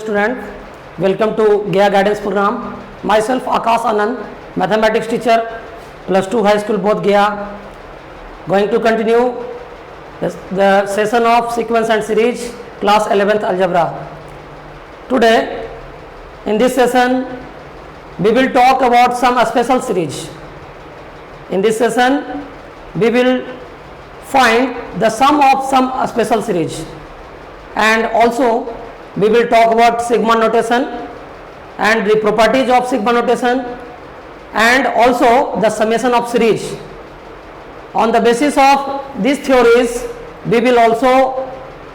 student, welcome to Gaya Guidance Program. Myself Akash Anand, mathematics teacher, +2 high school both Gaya. Going to continue the session of sequence and series, class 11th algebra. Today, in this session, we will talk about some special series. In this session, we will find the sum of some special series, and also we will talk about sigma notation and the properties of sigma notation, and also the summation of series. On the basis of these theories, we will also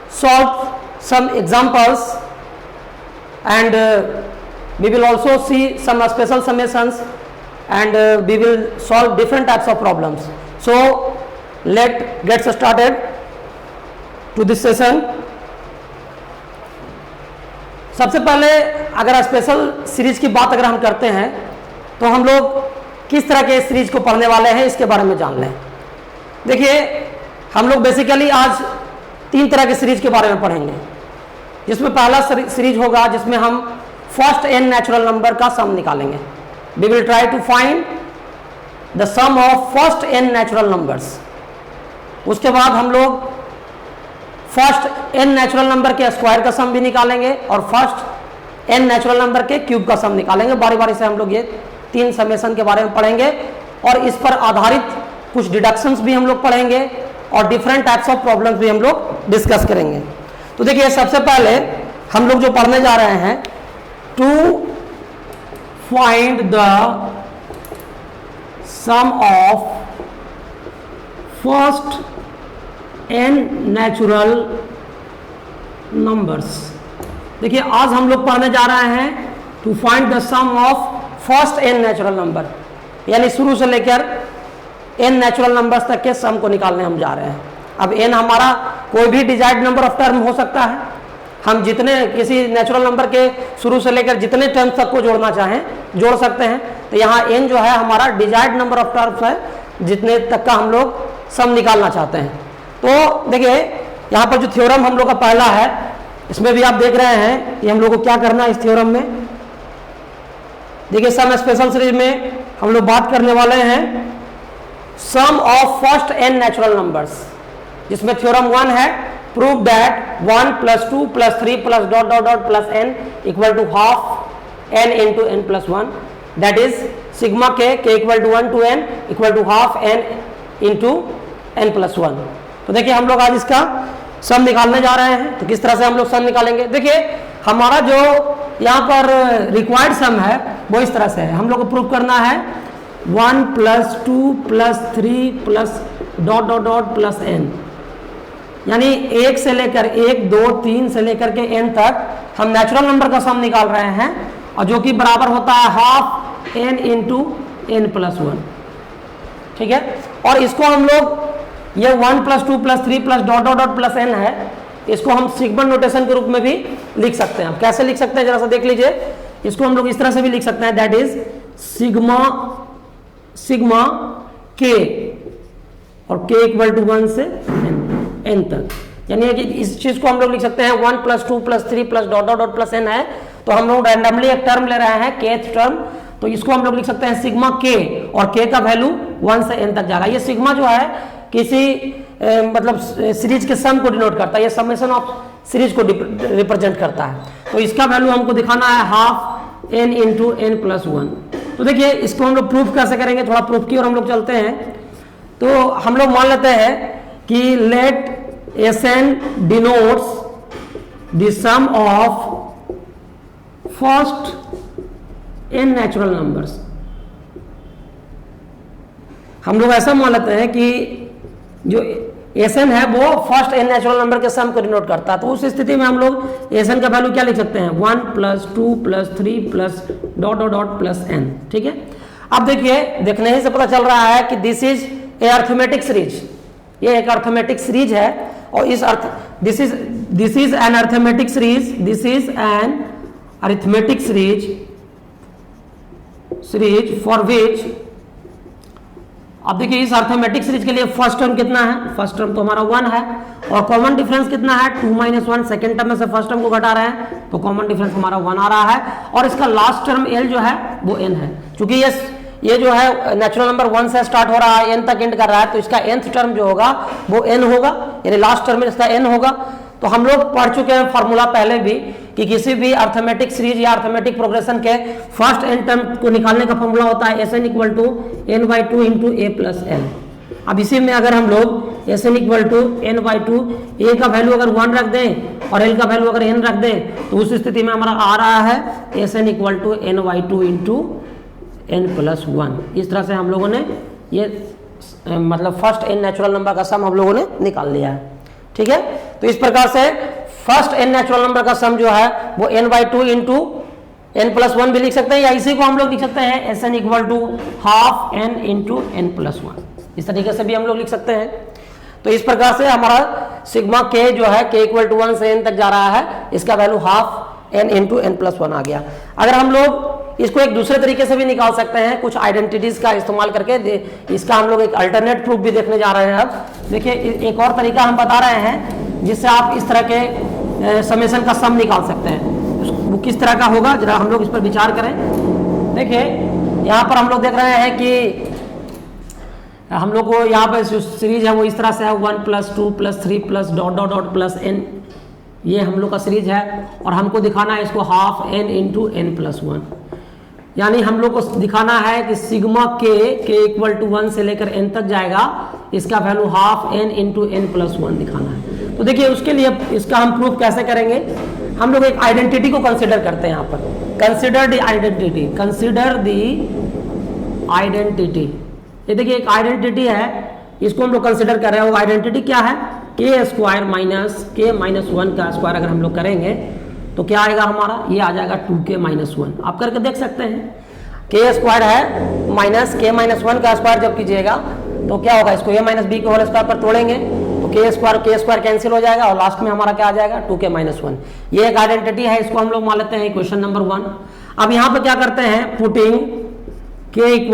solve some examples, and we will also see some special summations, and we will solve different types of problems. So let's get started to this session. सबसे पहले अगर special series की बात अगर हम करते हैं तो हम लोग किस तरह के सीरीज को पढ़ने वाले हैं इसके बारे में जान लें। देखिए, हम लोग बेसिकली आज 3 तरह के सीरीज के बारे में पढ़ेंगे, जिसमें पहला सीरीज होगा जिसमें हम फर्स्ट n नेचुरल नंबर का सम निकालेंगे। We will try to find the sum of first n natural numbers. उसके बाद हम लोग फर्स्ट n नेचुरल नंबर के स्क्वायर का सम भी निकालेंगे और फर्स्ट n नेचुरल नंबर के क्यूब का सम निकालेंगे। बारी बारी से हम लोग ये 3 समेशन के बारे में पढ़ेंगे और इस पर आधारित कुछ डिडक्शंस भी हम लोग पढ़ेंगे और डिफरेंट टाइप्स ऑफ प्रॉब्लम्स भी हम लोग डिस्कस करेंगे। तो देखिए, सबसे पहले हम लोग जो पढ़ने जा रहे हैं, to find the sum of first n natural numbers. देखिए, आज हम लोग पढ़ने जा रहे हैं to find the sum of first n natural number, यानी शुरू से लेकर n नेचुरल नंबर्स तक के सम को निकालने हम जा रहे हैं। अब n हमारा कोई भी डिजायर्ड नंबर ऑफ टर्म हो सकता है। हम जितने किसी नेचुरल नंबर के शुरू से लेकर जितने टर्म्स तक को जोड़ना चाहें जोड़ सकते हैं। तो यहाँ n जो है हमारा डिजायर्ड नंबर ऑफ टर्म्स है, जितने तक का हम लोग सम निकालना चाहते हैं। तो देखिए, यहाँ पर जो थ्योरम हम लोग का पहला है, इसमें भी आप देख रहे हैं कि हम लोग को क्या करना है इस थ्योरम में। देखिए, सम स्पेशल सीरीज में हम लोग बात करने वाले हैं sum of first n natural numbers, जिसमें थ्योरम 1 है, prove that 1 + 2 + 3 + ... + n = half n into n + 1, that is sigma k = 1 to n = half n into n + 1। तो देखिए, हम लोग आज इसका सम निकालने जा रहे हैं। तो किस तरह से हम लोग सम निकालेंगे? देखिए, हमारा जो यहाँ पर रिक्वायर्ड सम है वो इस तरह से है। हम लोग को प्रूव करना है 1 + 2 + 3 + ... + n, यानी 1 से लेकर 1, 2, 3 से लेकर के n तक हम नेचुरल नंबर का सम निकाल रहे हैं, और जो कि बराबर होता है हाफ n into n + 1। ठीक है, और इसको हम लोग ये 1 + 2 + 3 + ... + n है, इसको हम सिग्मा नोटेशन के रूप में भी लिख सकते हैं। आप कैसे लिख सकते हैं जरा सा देख लीजिए। इसको हम लोग इस तरह से भी लिख सकते हैं, दैट इज सिग्मा k, और k = 1 से n तक, यानी कि इस चीज को हम लोग लिख सकते हैं 1 + 2 + 3 + ... + n है। तो हम लोग रैंडमली एक टर्म ले रहे हैं, kth टर्म, तो इसको हम लोग लिख सकते हैं सिग्मा k, और k का वैल्यू 1 से n तक जाएगा। ये सिग्मा जो है किसी मतलब सीरीज के सम को डिनोट करता है, ये समेशन ऑफ सीरीज को रिप्रेजेंट करता है। तो इसका वैल्यू हमको दिखाना है हाफ n into n + 1। तो देखिए, इसको हम लोग प्रूफ कैसे करेंगे, थोड़ा प्रूफ की और हम लोग चलते हैं। तो हम लोग मान लेते हैं कि let Sn denotes the sum of first n natural numbers. हम लोग ऐसा मान लेते हैं कि जो Sn है वो फर्स्ट n नेचुरल नंबर के सम को डिनोट करता है। तो उस स्थिति में हम लोग Sn का वैल्यू क्या लिख सकते हैं, 1 + 2 + 3 + ... n। ठीक है, अब देखिए, देखने ही से पता चल रहा है कि this is a arithmetic series. ये एक अर्थमेटिक सीरीज है, और इस earth this is an arithmetic series, this is an arithmetic series for which अब देखिए इस अर्थमेटिक सीरीज के लिए फर्स्ट टर्म कितना है, फर्स्ट टर्म तो हमारा 1 है और कॉमन डिफरेंस कितना है 2 - 1, सेकेंड टर्म में से फर्स्ट टर्म को घटा रहे हैं तो कॉमन डिफरेंस हमारा 1 आ रहा है और इसका लास्ट टर्म l जो है वो n है। चूंकि ये जो है नेचुरल नंबर 1 से स्टार्ट हो रहा है n तक एंड कर रहा है तो इसका nth टर्म जो होगा वो n होगा, यानी लास्ट टर्म में इसका n होगा। तो हम लोग पढ़ चुके हैं फॉर्मूला पहले भी कि किसी भी अर्थमेटिक सीरीज या अर्थमेटिक प्रोग्रेशन के फर्स्ट n टर्म को निकालने का फॉर्मूला होता है Sn = n/2 × a + l। अब इसी में अगर हम लोग Sn = n/2 a का वैल्यू अगर 1 रख दें और l का वैल्यू अगर n रख दें तो उस स्थिति में हमारा आ रहा है Sn = n/2 × n + 1। इस तरह से हम लोगों ने ये मतलब फर्स्ट n नेचुरल नंबर का सम हम लोगों ने निकाल लिया है। ठीक है, तो इस प्रकार से फर्स्ट n नेचुरल नंबर का सम जो है वो n/2 × n + 1 भी लिख सकते हैं या इसी को हम लोग लिख सकते हैं Sn = ½ n × n + 1। इस तरीके से भी हम लोग लिख सकते हैं। तो इस प्रकार से हमारा सिग्मा k जो है k = 1 से n तक जा रहा है, इसका वैल्यू ½ n × n + 1 आ गया। अगर हम लोग इसको एक दूसरे तरीके से भी निकाल सकते हैं कुछ आइडेंटिटीज का इस्तेमाल करके, इसका हम लोग एक अल्टरनेट प्रूफ भी देखने जा रहे हैं। अब देखिए एक और तरीका हम बता रहे हैं जिससे आप इस तरह के समेशन का सम निकाल सकते हैं। वो किस तरह का होगा जरा हम लोग इस पर विचार करें। देखिए यहाँ पर हम लोग देख रहे हैं कि हम लोग को यहाँ पर जो सीरीज है वो इस तरह से है 1 + 2 + 3 + ... n, ये हम लोग का सीरीज है और हमको दिखाना है इसको ½ n × n + 1। यानी हम लोग को दिखाना है कि सिग्मा k = 1 से लेकर n तक जाएगा, इसका वैल्यू ½ n × n + 1 दिखाना है। तो देखिए उसके लिए इसका हम प्रूफ कैसे करेंगे। हम लोग एक आइडेंटिटी को कंसिडर करते हैं यहाँ पर, कंसिडर द आइडेंटिटी। ये देखिए एक आइडेंटिटी है, इसको हम लोग कंसिडर कर रहे हैं। वो आइडेंटिटी क्या है k² - k - 1 का स्क्वायर अगर हम लोग करेंगे तो क्या आएगा हमारा, ये आ जाएगा 2k - 1। आप करके देख सकते हैं k² है माइनस k - 1 का स्क्वायर जब कीजिएगा तो क्या होगा, इसको a - b के होल स्क्वायर पर तोड़ेंगे तो k² कैंसिल हो जाएगा और लास्ट में हमारा क्या आ जाएगा 2k - 1। ये एक आइडेंटिटी है, इसको हम लोग मान लेते हैं इक्वेशन नंबर 1। अब यहाँ पर क्या करते हैं, putting k =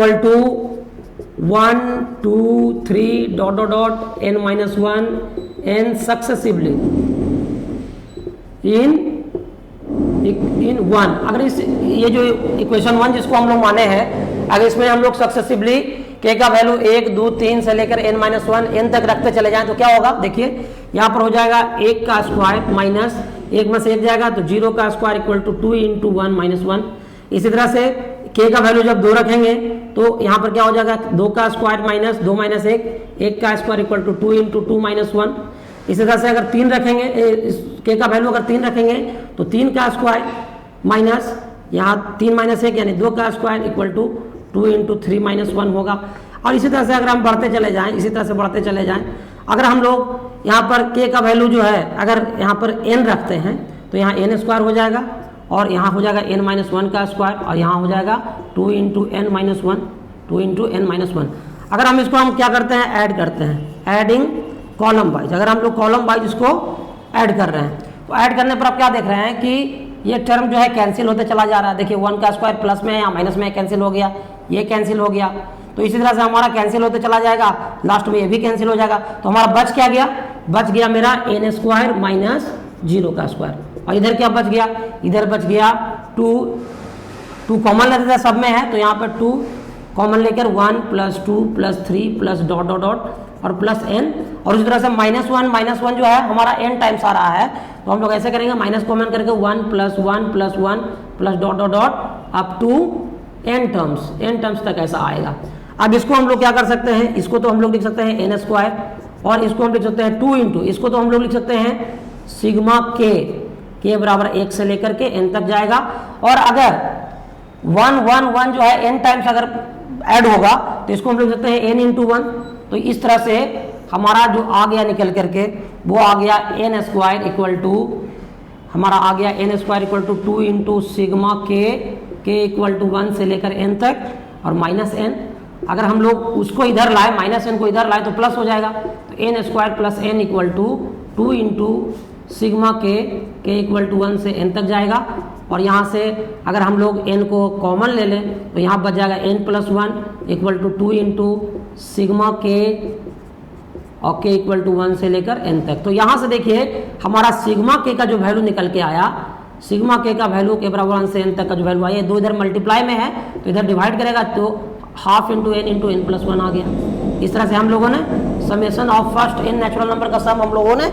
1 2 3 ... n - 1 n successively in 1। अगर इस ये जो इक्वेशन 1 जिसको हम लोग माने हैं, अगर इसमें हम लोग सक्सेसिवली k का वैल्यू 1 2 3 से लेकर n - 1 n तक रखते चले जाएं तो क्या होगा, देखिए यहाँ पर हो जाएगा 1 का स्क्वायर माइनस 1 में से 1 जाएगा तो 0 का स्क्वायर = 2 × 1 - 1। इसी तरह से k का वैल्यू जब 2 रखेंगे तो यहाँ पर क्या हो जाएगा, 2 का स्क्वायर माइनस 2 - 1, 1 का स्क्वायर = 2 × 2 - 1। इसी तरह से अगर 3 रखेंगे, k का वैल्यू अगर 3 रखेंगे तो 3 का स्क्वायर माइनस यहाँ 3 - 1 यानी 2 का स्क्वायर = 2 × 3 - 1 होगा। और इसी तरह से अगर हम बढ़ते चले जाएं, इसी तरह से बढ़ते चले जाएं, अगर हम लोग यहाँ पर k का वैल्यू जो है अगर यहाँ पर n रखते हैं तो यहाँ n² हो जाएगा और यहाँ हो जाएगा n - 1 का स्क्वायर और यहाँ हो जाएगा 2 × n - 1, 2 × n - 1। अगर हम इसको हम क्या करते हैं, ऐड करते हैं, एडिंग कॉलम वाइज। अगर हम लोग कॉलम वाइज इसको ऐड कर रहे हैं तो ऐड करने पर आप क्या देख रहे हैं कि ये टर्म जो है कैंसिल होते चला जा रहा है। देखिए 1 का स्क्वायर प्लस में या माइनस में कैंसिल हो गया, ये कैंसिल हो गया, तो इसी तरह से हमारा कैंसिल होते चला जाएगा, लास्ट में ये भी कैंसिल हो जाएगा। तो हमारा बच क्या गया, बच गया मेरा n² - 0 का स्क्वायर। और इधर क्या बच गया, इधर बच गया 2 कॉमन लेते थे सब में है तो यहाँ पर 2 कॉमन लेकर 1 + 2 + 3 + ... और प्लस n। और इस तरह से -1 जो है हमारा n टाइम्स आ रहा है तो हम लोग ऐसे करेंगे, माइनस कॉमन करके 1 + 1 + 1 + ... अप टू n टर्म्स तक ऐसा आएगा। अब इसको हम लोग क्या कर सकते हैं, इसको तो हम लोग लिख सकते हैं n² और इसको हम लिख सकते हैं 2 × इसको तो हम लोग लिख सकते हैं सिग्मा k = 1 से लेकर के n तक जाएगा। और अगर 1 1 1 जो है n टाइम्स अगर ऐड होगा तो इसको हम लिख सकते हैं n × 1। तो इस तरह से हमारा जो आ गया निकल करके वो आ गया n² = हमारा आ गया n² = 2 × सिग्मा k = 1 से लेकर n तक और -n। अगर हम लोग उसको इधर लाए, -n को इधर लाए तो प्लस हो जाएगा, तो n² + n = 2 × सिग्मा k = 1 से n तक जाएगा। और यहाँ से अगर हम लोग n को कॉमन ले लें तो यहाँ बच जाएगा n + 1 = 2 × सिग्मा k और k इक्वल टू 1 से लेकर n तक। तो यहाँ से देखिए हमारा सिग्मा k का जो वैल्यू निकल के आया, सिग्मा k का वैल्यू के बराबर 1 से n तक का जो वैल्यू आया, दो इधर मल्टीप्लाई में है तो इधर डिवाइड करेगा तो हाफ इंटू n प्लस 1 आ गया। इस तरह से हम लोगों ने summation of first n natural number का सम हम लोगों ने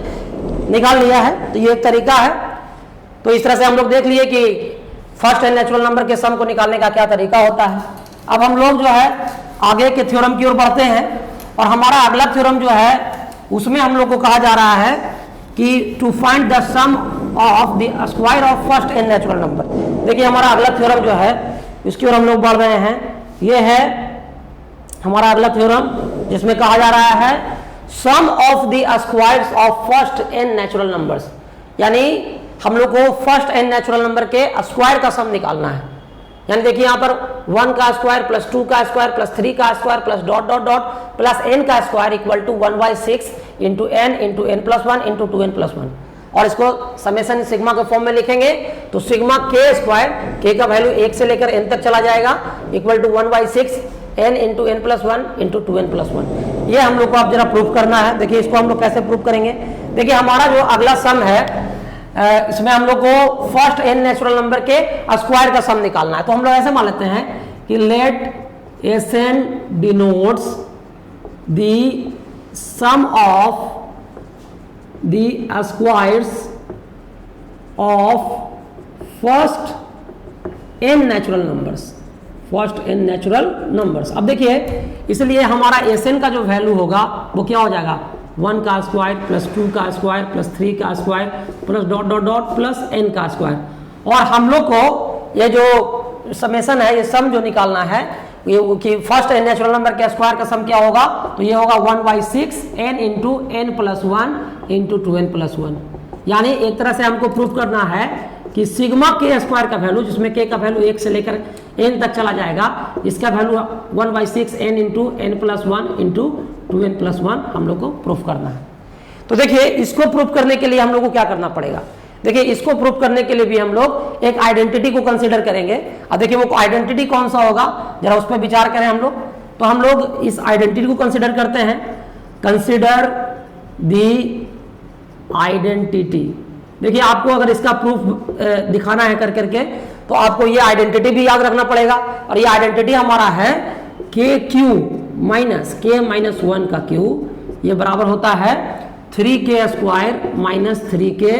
निकाल लिया है। तो ये एक तरीका है। तो इस तरह से हम लोग देख लिए कि फर्स्ट n नेचुरल नंबर के सम को निकालने का क्या तरीका होता है। अब हम लोग जो है आगे के थ्योरम की ओर बढ़ते हैं और हमारा अगला थ्योरम जो है उसमें हम लोग को कहा जा रहा है कि to find the sum of the square of first n natural number. देखिए हमारा अगला थ्योरम जो है इसकी ओर हम लोग बढ़ रहे हैं। ये है हमारा अगला थ्योरम जिसमें कहा जा रहा है sum of the squares of first n natural numbers, यानी हम लोग को फर्स्ट n नेचुरल नंबर के स्क्वायर का सम निकालना है। यानी देखिए यहाँ पर 1 का स्क्वायर प्लस 2 का स्क्वायर प्लस 3 का square plus dot dot dot plus n का square equal to 1/6 into n plus 1 into 2n plus 1, और इसको समेशन सिग्मा के फॉर्म में लिखेंगे तो सिग्मा k स्क्वायर, k का वैल्यू 1 से लेकर n तक चला जाएगा equal to 1/6 n into n plus 1 into 2n plus 1। ये हम लोग को अब जरा प्रूफ करना है। देखिए इसको हम लोग कैसे प्रूफ करेंगे। देखिए हमारा जो अगला सम है इसमें हम लोग को फर्स्ट n नेचुरल नंबर के स्क्वायर का सम निकालना है। तो हम लोग ऐसे मान लेते हैं कि let Sn denotes the sum of the squares of first n natural numbers, first n natural numbers. अब देखिए इसलिए हमारा Sn का जो वैल्यू होगा वो क्या हो जाएगा, 1 का स्क्वायर प्लस 2 का स्क्वायर प्लस 3 का square plus dot dot dot plus n का स्क्वायर। और हम लोग को ये जो समेशन है, ये सम जो निकालना है ये कि फर्स्ट n नेचुरल नंबर के स्क्वायर का सम क्या होगा, तो ये होगा 1/6 n into n plus 1 into 2n plus 1। यानी एक तरह से हमको प्रूफ करना है कि सिग्मा k स्क्वायर का वैल्यू, जिसमें k का वैल्यू 1 से लेकर n तक चला जाएगा, इसका value 1/6 n into n plus 1 into 2n plus 1 हम लोग को प्रूफ करना है। तो देखिए इसको प्रूफ करने के लिए हम लोग को क्या करना पड़ेगा। देखिए इसको प्रूफ करने के लिए भी हम लोग एक आइडेंटिटी को कंसीडर करेंगे। अब देखिए वो आइडेंटिटी कौन सा होगा, जरा उस पर विचार करें हम लोग। तो हम लोग इस आइडेंटिटी को कंसीडर करते हैं, कंसीडर दी आइडेंटिटी। देखिए आपको अगर इसका प्रूफ दिखाना है कर करके तो आपको ये आइडेंटिटी भी याद रखना पड़ेगा। और ये आइडेंटिटी हमारा है KQ माइनस K माइनस 1 का Q, ये बराबर होता है 3K square minus 3K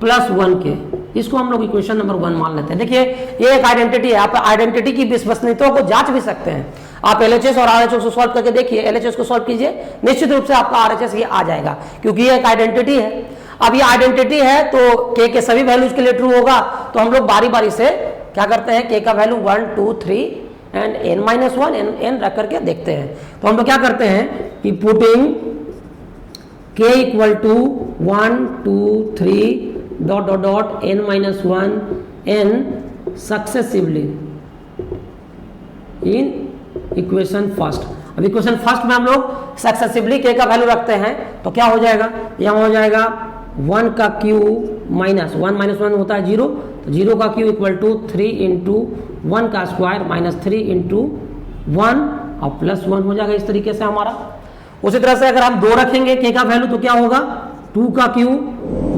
plus 1K। इसको हम लोग इक्वेशन नंबर 1 मान लेते हैं। देखिए ये एक आइडेंटिटी है, आप आइडेंटिटी की विश्वसनीयता को जांच भी सकते हैं। आप LHS और RHS को सॉल्व करके देखिए, LHS को सॉल्व कीजिए, निश्चित रूप से आपका RHS ये आ जाएगा, क्योंकि ये एक आइडेंटिटी है। अब ये आइडेंटिटी है तो K के सभी वैल्यूज के लिए ट्रू होगा। तो हम लोग बारी बारी से क्या करते हैं, K का value 1 2 3 and n minus 1 n रख करके देखते हैं। तो हम लोग क्या करते हैं कि putting K equal to 1 2 3 dot dot dot n minus 1 n successively in equation first. अब इक्वेशन फर्स्ट में हम लोग सक्सेसिवली K का वैल्यू रखते हैं तो क्या हो जाएगा, यहाँ हो जाएगा 1 का Q माइनस 1 माइनस 1 होता है 0, तो 0 का Q इक्वल टू 3 इंटू 1 का स्क्वायर माइनस 3 इंटू 1 और प्लस 1 हो जाएगा। इस तरीके से हमारा उसी तरह से अगर हम 2 रखेंगे K का वैल्यू तो क्या होगा, 2 का Q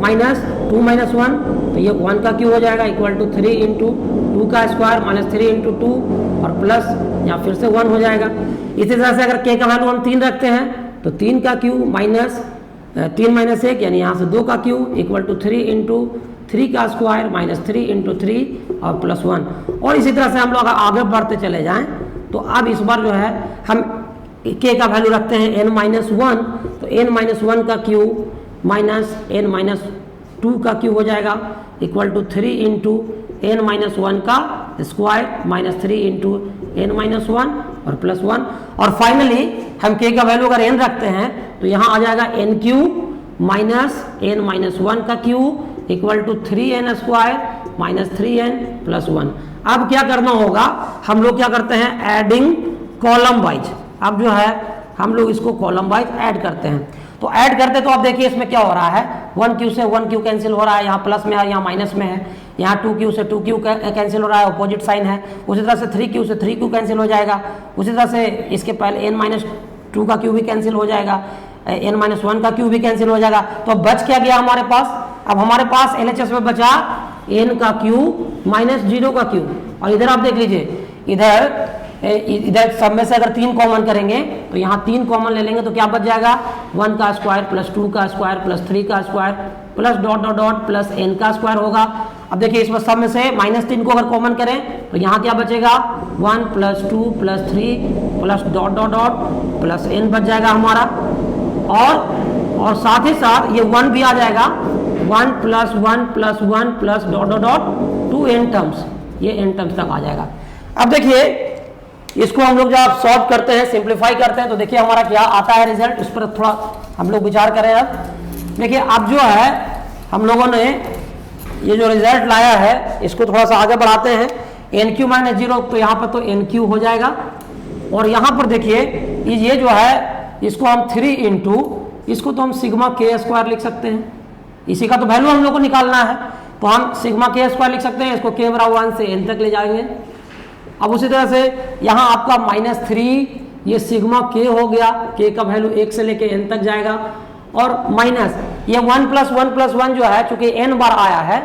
माइनस 2 माइनस 1, तो ये 1 का Q हो जाएगा इक्वल टू 3 इंटू 2 का स्क्वायर माइनस 3 इंटू 2 और प्लस यहाँ फिर से 1 हो जाएगा। इसी तरह से अगर K का वैल्यू हम 3 रखते हैं तो 3 का Q माइनस 3 माइनस 1 यानी यहाँ से 2 का Q इक्वल टू 3 इंटू 3 का स्क्वायर माइनस 3 इंटू 3 और प्लस 1। और इसी तरह से हम लोग आगे बढ़ते चले जाएं तो अब इस बार जो है हम K का वैल्यू रखते हैं n माइनस 1, तो n माइनस 1 का Q माइनस n माइनस 2 का Q हो जाएगा equal to 3 into n minus 1 का square minus 3 into n minus 1 और प्लस 1। और फाइनली हम K का वैल्यू अगर n रखते हैं तो यहाँ आ जाएगा n cube minus n minus 1 का Q equal to 3n square minus 3n plus 1। अब क्या करना होगा, हम लोग क्या करते हैं एडिंग कॉलम वाइज। अब जो है हम लोग इसको कॉलम वाइज ऐड करते हैं। तो ऐड करते तो अब देखिए इसमें क्या हो रहा है, 1Q से 1Q कैंसिल हो रहा है, यहाँ प्लस में है यहाँ माइनस में है, यहाँ 2Q से 2Q कैंसिल हो रहा है, अपोजिट साइन है। उसी तरह से 3Q से 3Q कैंसिल हो जाएगा। उसी तरह से इसके पहले n माइनस 2 का Q भी कैंसिल हो जाएगा। n माइनस वन का क्यू भी कैंसिल हो जाएगा। तो अब बच क्या गया हमारे पास, अब हमारे पास LHS में बचा n का क्यू माइनस 0 का क्यू। और इधर आप देख लीजिए, इधर सब में से अगर 3 कॉमन करेंगे तो यहाँ 3 कॉमन ले लेंगे तो क्या बच जाएगा, 1 का स्क्वायर प्लस 2 का स्क्वायर प्लस 3 का square plus dot dot dot plus n का स्क्वायर होगा। अब देखिए इसमें सब में से -3 को अगर कॉमन करें तो यहाँ क्या बचेगा, 1 plus 2 plus 3 plus dot dot dot plus n बच जाएगा हमारा। और साथ ही साथ ये 1 भी आ जाएगा, 1 plus 1 plus 1 plus dot dot dot 2n terms, ये n टर्म्स तक आ जाएगा। अब देखिए इसको हम लोग जब सॉल्व करते हैं, सिंप्लीफाई करते हैं तो देखिए हमारा क्या आता है रिजल्ट, उस पर थोड़ा हम लोग विचार करें। अब देखिए अब जो है हम लोगों ने ये जो रिजल्ट लाया है इसको थोड़ा सा आगे बढ़ाते हैं, एन क्यू माइनस 0 तो यहाँ पर तो एन क्यू हो जाएगा। और यहाँ पर देखिए ये जो है इसको हम 3 इंटू, इसको तो हम सिग्मा के स्क्वायर लिख सकते हैं, इसी का तो वैल्यू हम लोग को निकालना है तो हम सिग्मा के स्क्वायर लिख सकते हैं, इसको के बराबर 1 से n तक ले जाएंगे। अब उसी तरह से यहाँ आपका -3 ये सिग्मा के हो गया, के का वैल्यू 1 से लेके n तक जाएगा। और माइनस ये 1 प्लस 1 प्लस 1 जो है चूंकि n बार आया है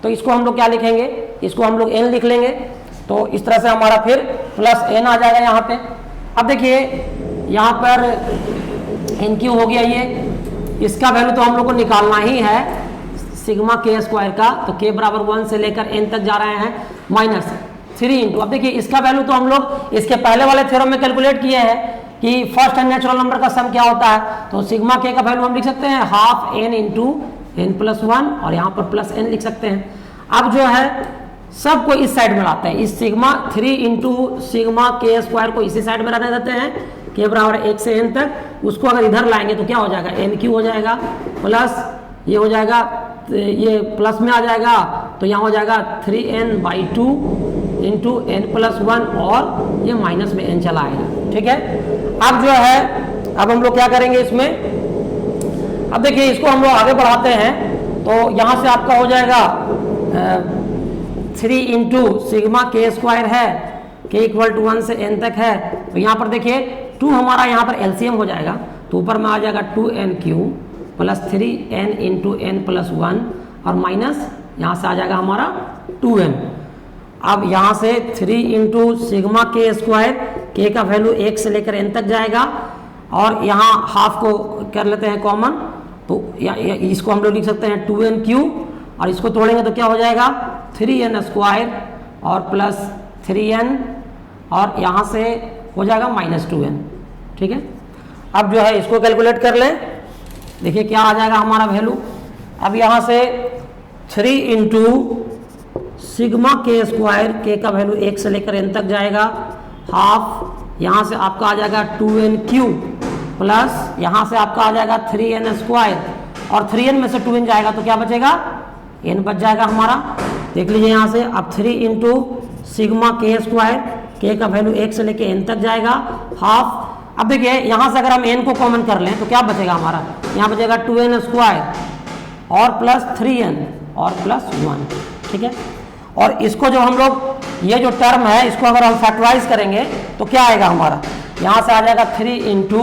तो इसको हम लोग क्या लिखेंगे, इसको हम लोग n लिख लेंगे। तो इस तरह से हमारा फिर प्लस n आ जाएगा यहाँ पे। अब देखिए यहाँ पर n क्यू हो गया, ये इसका वैल्यू तो हम लोग को निकालना ही है सिग्मा के स्क्वायर का, तो के बराबर 1 से लेकर n तक जा रहे हैं -3 इंटू। अब देखिए इसका वैल्यू तो हम लोग इसके पहले वाले थ्योरम में कैलकुलेट किए हैं कि फर्स्ट एंड नेचुरल नंबर का सम क्या होता है, तो सिग्मा के का वैल्यू हम लिख सकते हैं half n into n plus 1 और यहाँ पर प्लस n लिख सकते हैं। अब जो है सबको इस साइड में लाते हैं, इस सिग्मा 3 इंटू सिग्मा के स्क्वायर को इसी साइड में रहने देते हैं, के बराबर 1 से n तक। उसको अगर इधर लाएंगे तो क्या हो जाएगा, n क्यू हो जाएगा प्लस ये हो जाएगा, ये प्लस में आ जाएगा तो यहाँ हो जाएगा 3n/2 इंटू n प्लस 1 और ये माइनस में n चला आएगा। ठीक है, अब जो है अब हम लोग क्या करेंगे इसमें, अब देखिए इसको हम लोग आगे बढ़ाते हैं तो यहाँ से आपका हो जाएगा 3 इंटू सिग्मा के स्क्वायर है, के इक्वल टू 1 से n तक है। तो यहाँ पर देखिए 2 हमारा यहाँ पर एलसीएम हो जाएगा तो ऊपर में आ जाएगा 2n³ plus 3n into n plus 1 और माइनस यहाँ से आ जाएगा हमारा 2n। अब यहाँ से 3 इंटू सिग्मा के स्क्वायर, के का वैल्यू 1 से लेकर n तक जाएगा और यहाँ हाफ को कर लेते हैं कॉमन, तो इसको हम लोग लिख सकते हैं 2n³ और इसको तोड़ेंगे तो क्या हो जाएगा 3n स्क्वायर और प्लस 3n और यहाँ से हो जाएगा -2n। ठीक है, अब जो है इसको कैलकुलेट कर लें, देखिए क्या आ जाएगा हमारा वैल्यू। अब यहाँ से 3 इंटू सिग्मा के स्क्वायर, के का वैल्यू 1 से लेकर n तक जाएगा, हाफ यहाँ से आपका आ जाएगा 2n³ प्लस यहाँ से आपका आ जाएगा 3n स्क्वायर और 3n में से 2n जाएगा तो क्या बचेगा, n बच जाएगा हमारा। देख लीजिए यहाँ से अब 3 इंटू सिग्मा के स्क्वायर, के का वैल्यू 1 से लेकर n तक जाएगा, हाफ। अब देखिए यहाँ से अगर हम n को कॉमन कर लें तो क्या बचेगा हमारा, यहाँ बचेगा 2n स्क्वायर और प्लस 3n और प्लस 1। ठीक है, और इसको जो हम लोग ये जो टर्म है इसको अगर हम फैक्टराइज करेंगे तो क्या आएगा हमारा, यहाँ से आ जाएगा 3 इंटू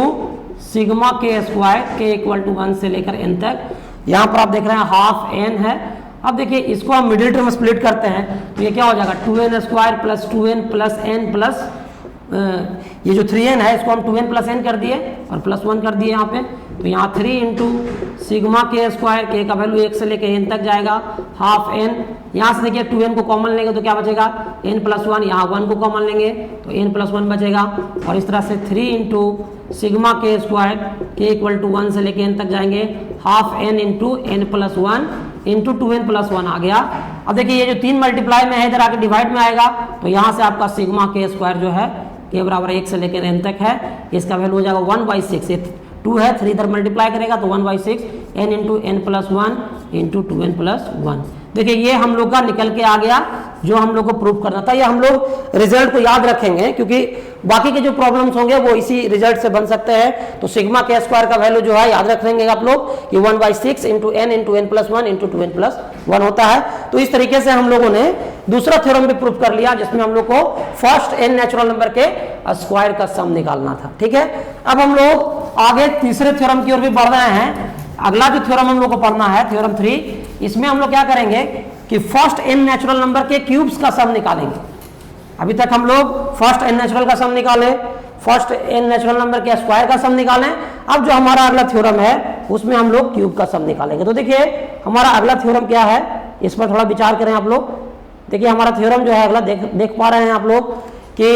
सिग्मा के स्क्वायर, के इक्वल टू 1 से लेकर n तक। यहाँ पर आप देख रहे हैं हाफ n है। अब देखिए इसको हम मिडिल टर्म स्प्लिट करते हैं तो ये क्या हो जाएगा 2n square plus 2n plus n plus ये जो 3n है इसको हम 2n प्लस n कर दिए और प्लस 1 कर दिए यहाँ पे। तो यहाँ 3 इंटू सिग्मा के स्क्वायर, के का वैल्यू 1 से लेके n तक जाएगा, हाफ n। यहाँ से देखिए 2n को कॉमन लेंगे तो क्या बचेगा n प्लस 1, यहाँ 1 को कॉमन लेंगे तो n प्लस 1 बचेगा। और इस तरह से 3 इंटू सिग्मा के स्क्वायर, के इक्वल टू 1 से लेके n तक जाएंगे, half n into n plus 1 into 2n plus 1 आ गया। अब देखिए ये जो 3 मल्टीप्लाई में है इधर आके डिवाइड में आएगा तो यहाँ से आपका सिग्मा के स्क्वायर जो है के बराबर 1 से लेकर n तक है, इसका वैल्यू हो जाएगा 1/6। ये 2 है, 3 इधर मल्टीप्लाई करेगा तो 1/6 n into n plus 1 into 2n plus 1। देखिए ये हम लोग का निकल के आ गया जो हम लोग को प्रूफ करना था। ये हम लोग रिजल्ट को याद रखेंगे क्योंकि बाकी के जो प्रॉब्लम्स होंगे वो इसी रिजल्ट से बन सकते हैं। तो सिग्मा के स्क्वायर का वैल्यू जो है याद रखेंगे आप लोग कि 1/6 into n plus 1 into 2n plus 1 होता है। तो इस तरीके से हम लोगों ने दूसरा थ्योरम भी प्रूफ कर लिया जिसमें हम लोग को फर्स्ट n नेचुरल नंबर के स्क्वायर का सम निकालना था। ठीक है, अब हम लोग आगे तीसरे थ्योरम की ओर भी बढ़ रहे हैं। अगला जो थ्योरम हम लोग को पढ़ना है थ्योरम 3, इसमें हम लोग क्या करेंगे कि फर्स्ट n नेचुरल नंबर के क्यूब्स का सम निकालेंगे। अभी तक हम लोग फर्स्ट n नेचुरल का सम निकाले, फर्स्ट n नेचुरल नंबर के स्क्वायर का सम निकालें। अब जो हमारा अगला थ्योरम है उसमें हम लोग क्यूब का सम निकालेंगे। तो देखिए हमारा अगला थ्योरम क्या है, इस पर थोड़ा विचार करें आप लोग। देखिए हमारा थ्योरम जो है अगला देख पा रहे हैं आप लोग कि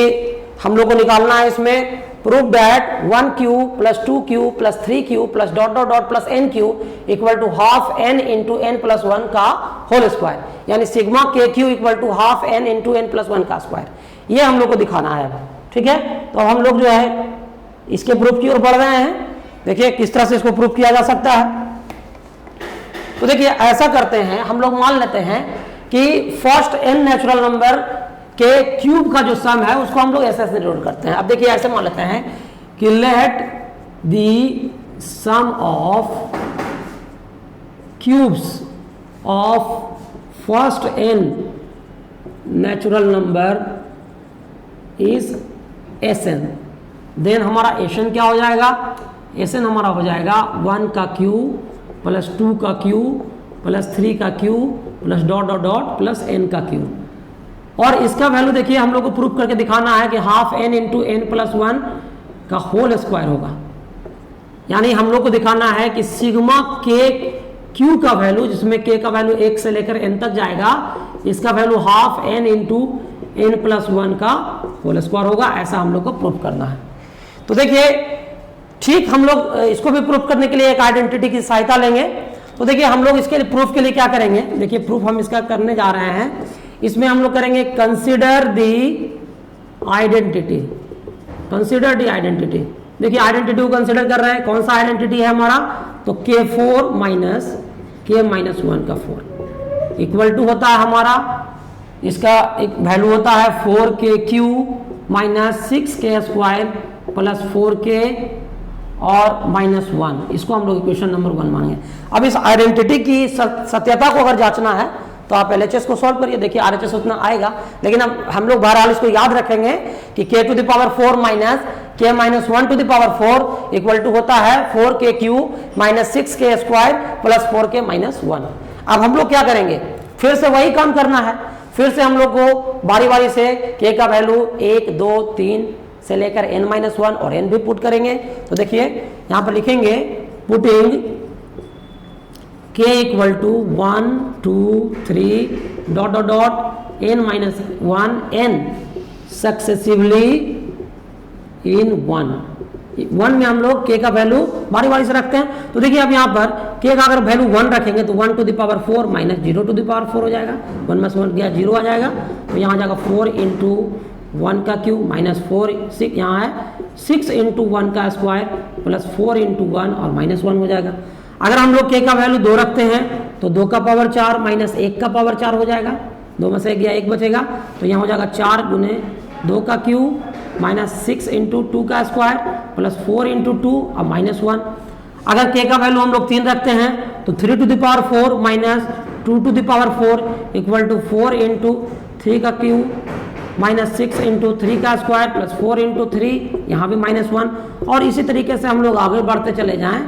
हम लोग को निकालना है इसमें prove that 1 cube plus 2 cube plus 3 cube plus dot dot dot plus n cube equal to half n into n plus 1 का होल स्क्वायर, यानी sigma k cube equal to half n into n plus 1 का square. ये हम लोग को दिखाना है। ठीक है, तो हम लोग जो है इसके प्रूफ की ओर बढ़ रहे हैं। देखिए किस तरह से इसको प्रूफ किया जा सकता है। तो देखिए ऐसा करते हैं, हम लोग मान लेते हैं कि फर्स्ट n नेचुरल नंबर के क्यूब का जो सम है उसको हम लोग ऐसे डिनोट करते हैं। अब देखिए ऐसे मान लेते हैं कि let the sum of cubes of first n natural number is Sn। Then हमारा Sn क्या हो जाएगा, Sn हमारा हो जाएगा 1 का क्यूब प्लस 2 का क्यूब प्लस 3 का cube plus dot dot dot plus n का क्यूब। और इसका वैल्यू देखिए हम लोग को प्रूफ करके दिखाना है कि half n into n plus 1 का होल स्क्वायर होगा। यानी हम लोग को दिखाना है कि सिग्मा के क्यू का वैल्यू, जिसमें k का वैल्यू 1 से लेकर n तक जाएगा, इसका value half n into n plus 1 का होल स्क्वायर होगा। ऐसा हम लोग को प्रूफ करना है। तो देखिए ठीक हम लोग इसको भी प्रूफ करने के लिए एक आइडेंटिटी की सहायता लेंगे। तो देखिए हम लोग इसके लिए प्रूफ के लिए क्या करेंगे, देखिए प्रूफ हम इसका करने जा रहे हैं। इसमें हम लोग करेंगे कंसीडर दी आइडेंटिटी, कंसीडर दी आइडेंटिटी। देखिए आइडेंटिटी को कंसीडर कर रहे हैं, कौन सा आइडेंटिटी है हमारा, तो k4 माइनस k माइनस 1 का 4 इक्वल टू होता है हमारा, इसका एक वैल्यू होता है 4k cube minus 6k square plus 4k और माइनस 1। इसको हम लोग इक्वेशन नंबर 1 मानेंगे। अब इस आइडेंटिटी की सत्यता को अगर जांचना है तो आप LHS को सॉल्व करिए। देखिए RHS उतना आएगा, लेकिन अब हम लोग बहरहाल इसको याद रखेंगे कि k to the power 4 minus k minus 1 to the power 4 equal to होता है 4k cube minus 6k square plus 4k minus 1। अब हम लोग क्या करेंगे, फिर से वही काम करना है। फिर से हम लोग को बारी बारी से k का वैल्यू 1 2 3 से लेकर n माइनस 1 और n भी पुट करेंगे। तो देखिए यहाँ पर लिखेंगे putting k equal to 1 2 3 dot dot dot n minus 1 n successively in 1 में हम लोग k का वैल्यू बारी बारी से रखते हैं। तो देखिए अब यहाँ पर k का अगर वैल्यू 1 रखेंगे तो 1 to the power 4 minus 0 to the power 4 हो जाएगा। 1 में 1 गया 0 आ जाएगा, तो यहाँ आ जाएगा 4 इंटू 1 का क्यूब माइनस 4 6 यहाँ है 6 इंटू 1 का स्क्वायर प्लस 4 इंटू 1 और माइनस 1 हो जाएगा। अगर हम लोग k का वैल्यू 2 रखते हैं तो 2 का पावर 4 माइनस 1 का पावर 4 हो जाएगा। 2 में से गया 1 बचेगा, तो यहाँ हो जाएगा 4 गुने 2 का क्यूब माइनस 6 इंटू 2 का स्क्वायर प्लस 4 इंटू 2 और माइनस 1। अगर k का वैल्यू हम लोग 3 रखते हैं तो 3 to the power 4 minus 2 to the power 4 equal to 4 into 3 का क्यूब माइनस 6 इंटू 3 का स्क्वायर प्लस 4 इंटू 3, यहाँ भी माइनस 1। और इसी तरीके से हम लोग आगे बढ़ते चले जाएं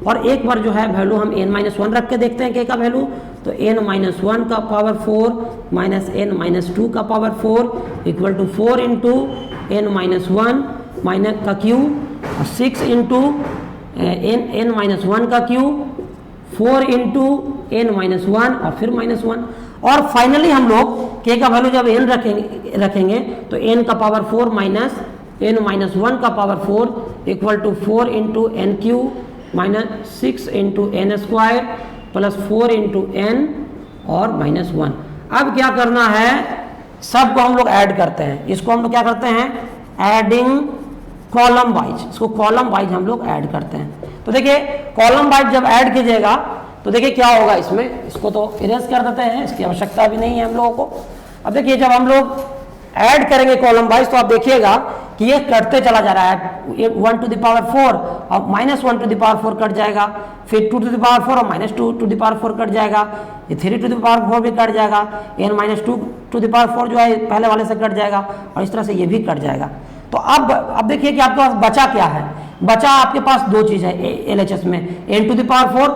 और एक बार जो है वैल्यू हम n माइनस 1 रख के देखते हैं k का वैल्यू। तो n माइनस 1 का पावर 4 माइनस n माइनस 2 का power 4 equal to 4 into n minus 1 minus का क्यूब और 6 इंटू n माइनस 1 का क्यूब 4 इंटू n माइनस 1 और फिर माइनस 1। और फाइनली हम लोग k का वैल्यू जब n रखेंगे तो n का पावर 4 माइनस n माइनस 1 का power 4 equal to 4 into n cube minus 6 into n square plus 4 into n और माइनस 1। अब क्या करना है, सबको हम लोग ऐड करते हैं। इसको हम लोग क्या करते हैं, एडिंग कॉलम वाइज, इसको कॉलम वाइज हम लोग ऐड करते हैं। तो देखिए कॉलम वाइज जब ऐड कीजिएगा तो देखिए क्या होगा इसमें, इसको तो इरेज कर देते हैं, इसकी आवश्यकता भी नहीं है हम लोगों को। अब देखिए जब हम लोग ऐड करेंगे कॉलम वाइज तो आप देखिएगा कि ये कटते चला जा रहा है। 1 टू द पावर 4 और minus 1 to the power 4 cut जाएगा, फिर 2 टू द पावर 4 और minus 2 to the power 4 cut जाएगा, ये 3 टू द पावर 4 भी कट जाएगा, n minus 2 to the power 4 जो है पहले वाले से कट जाएगा और इस तरह से ये भी कट जाएगा। तो अब देखिए कि आपके पास बचा क्या है, बचा आपके पास दो चीज है LHS में, n टू द पावर 4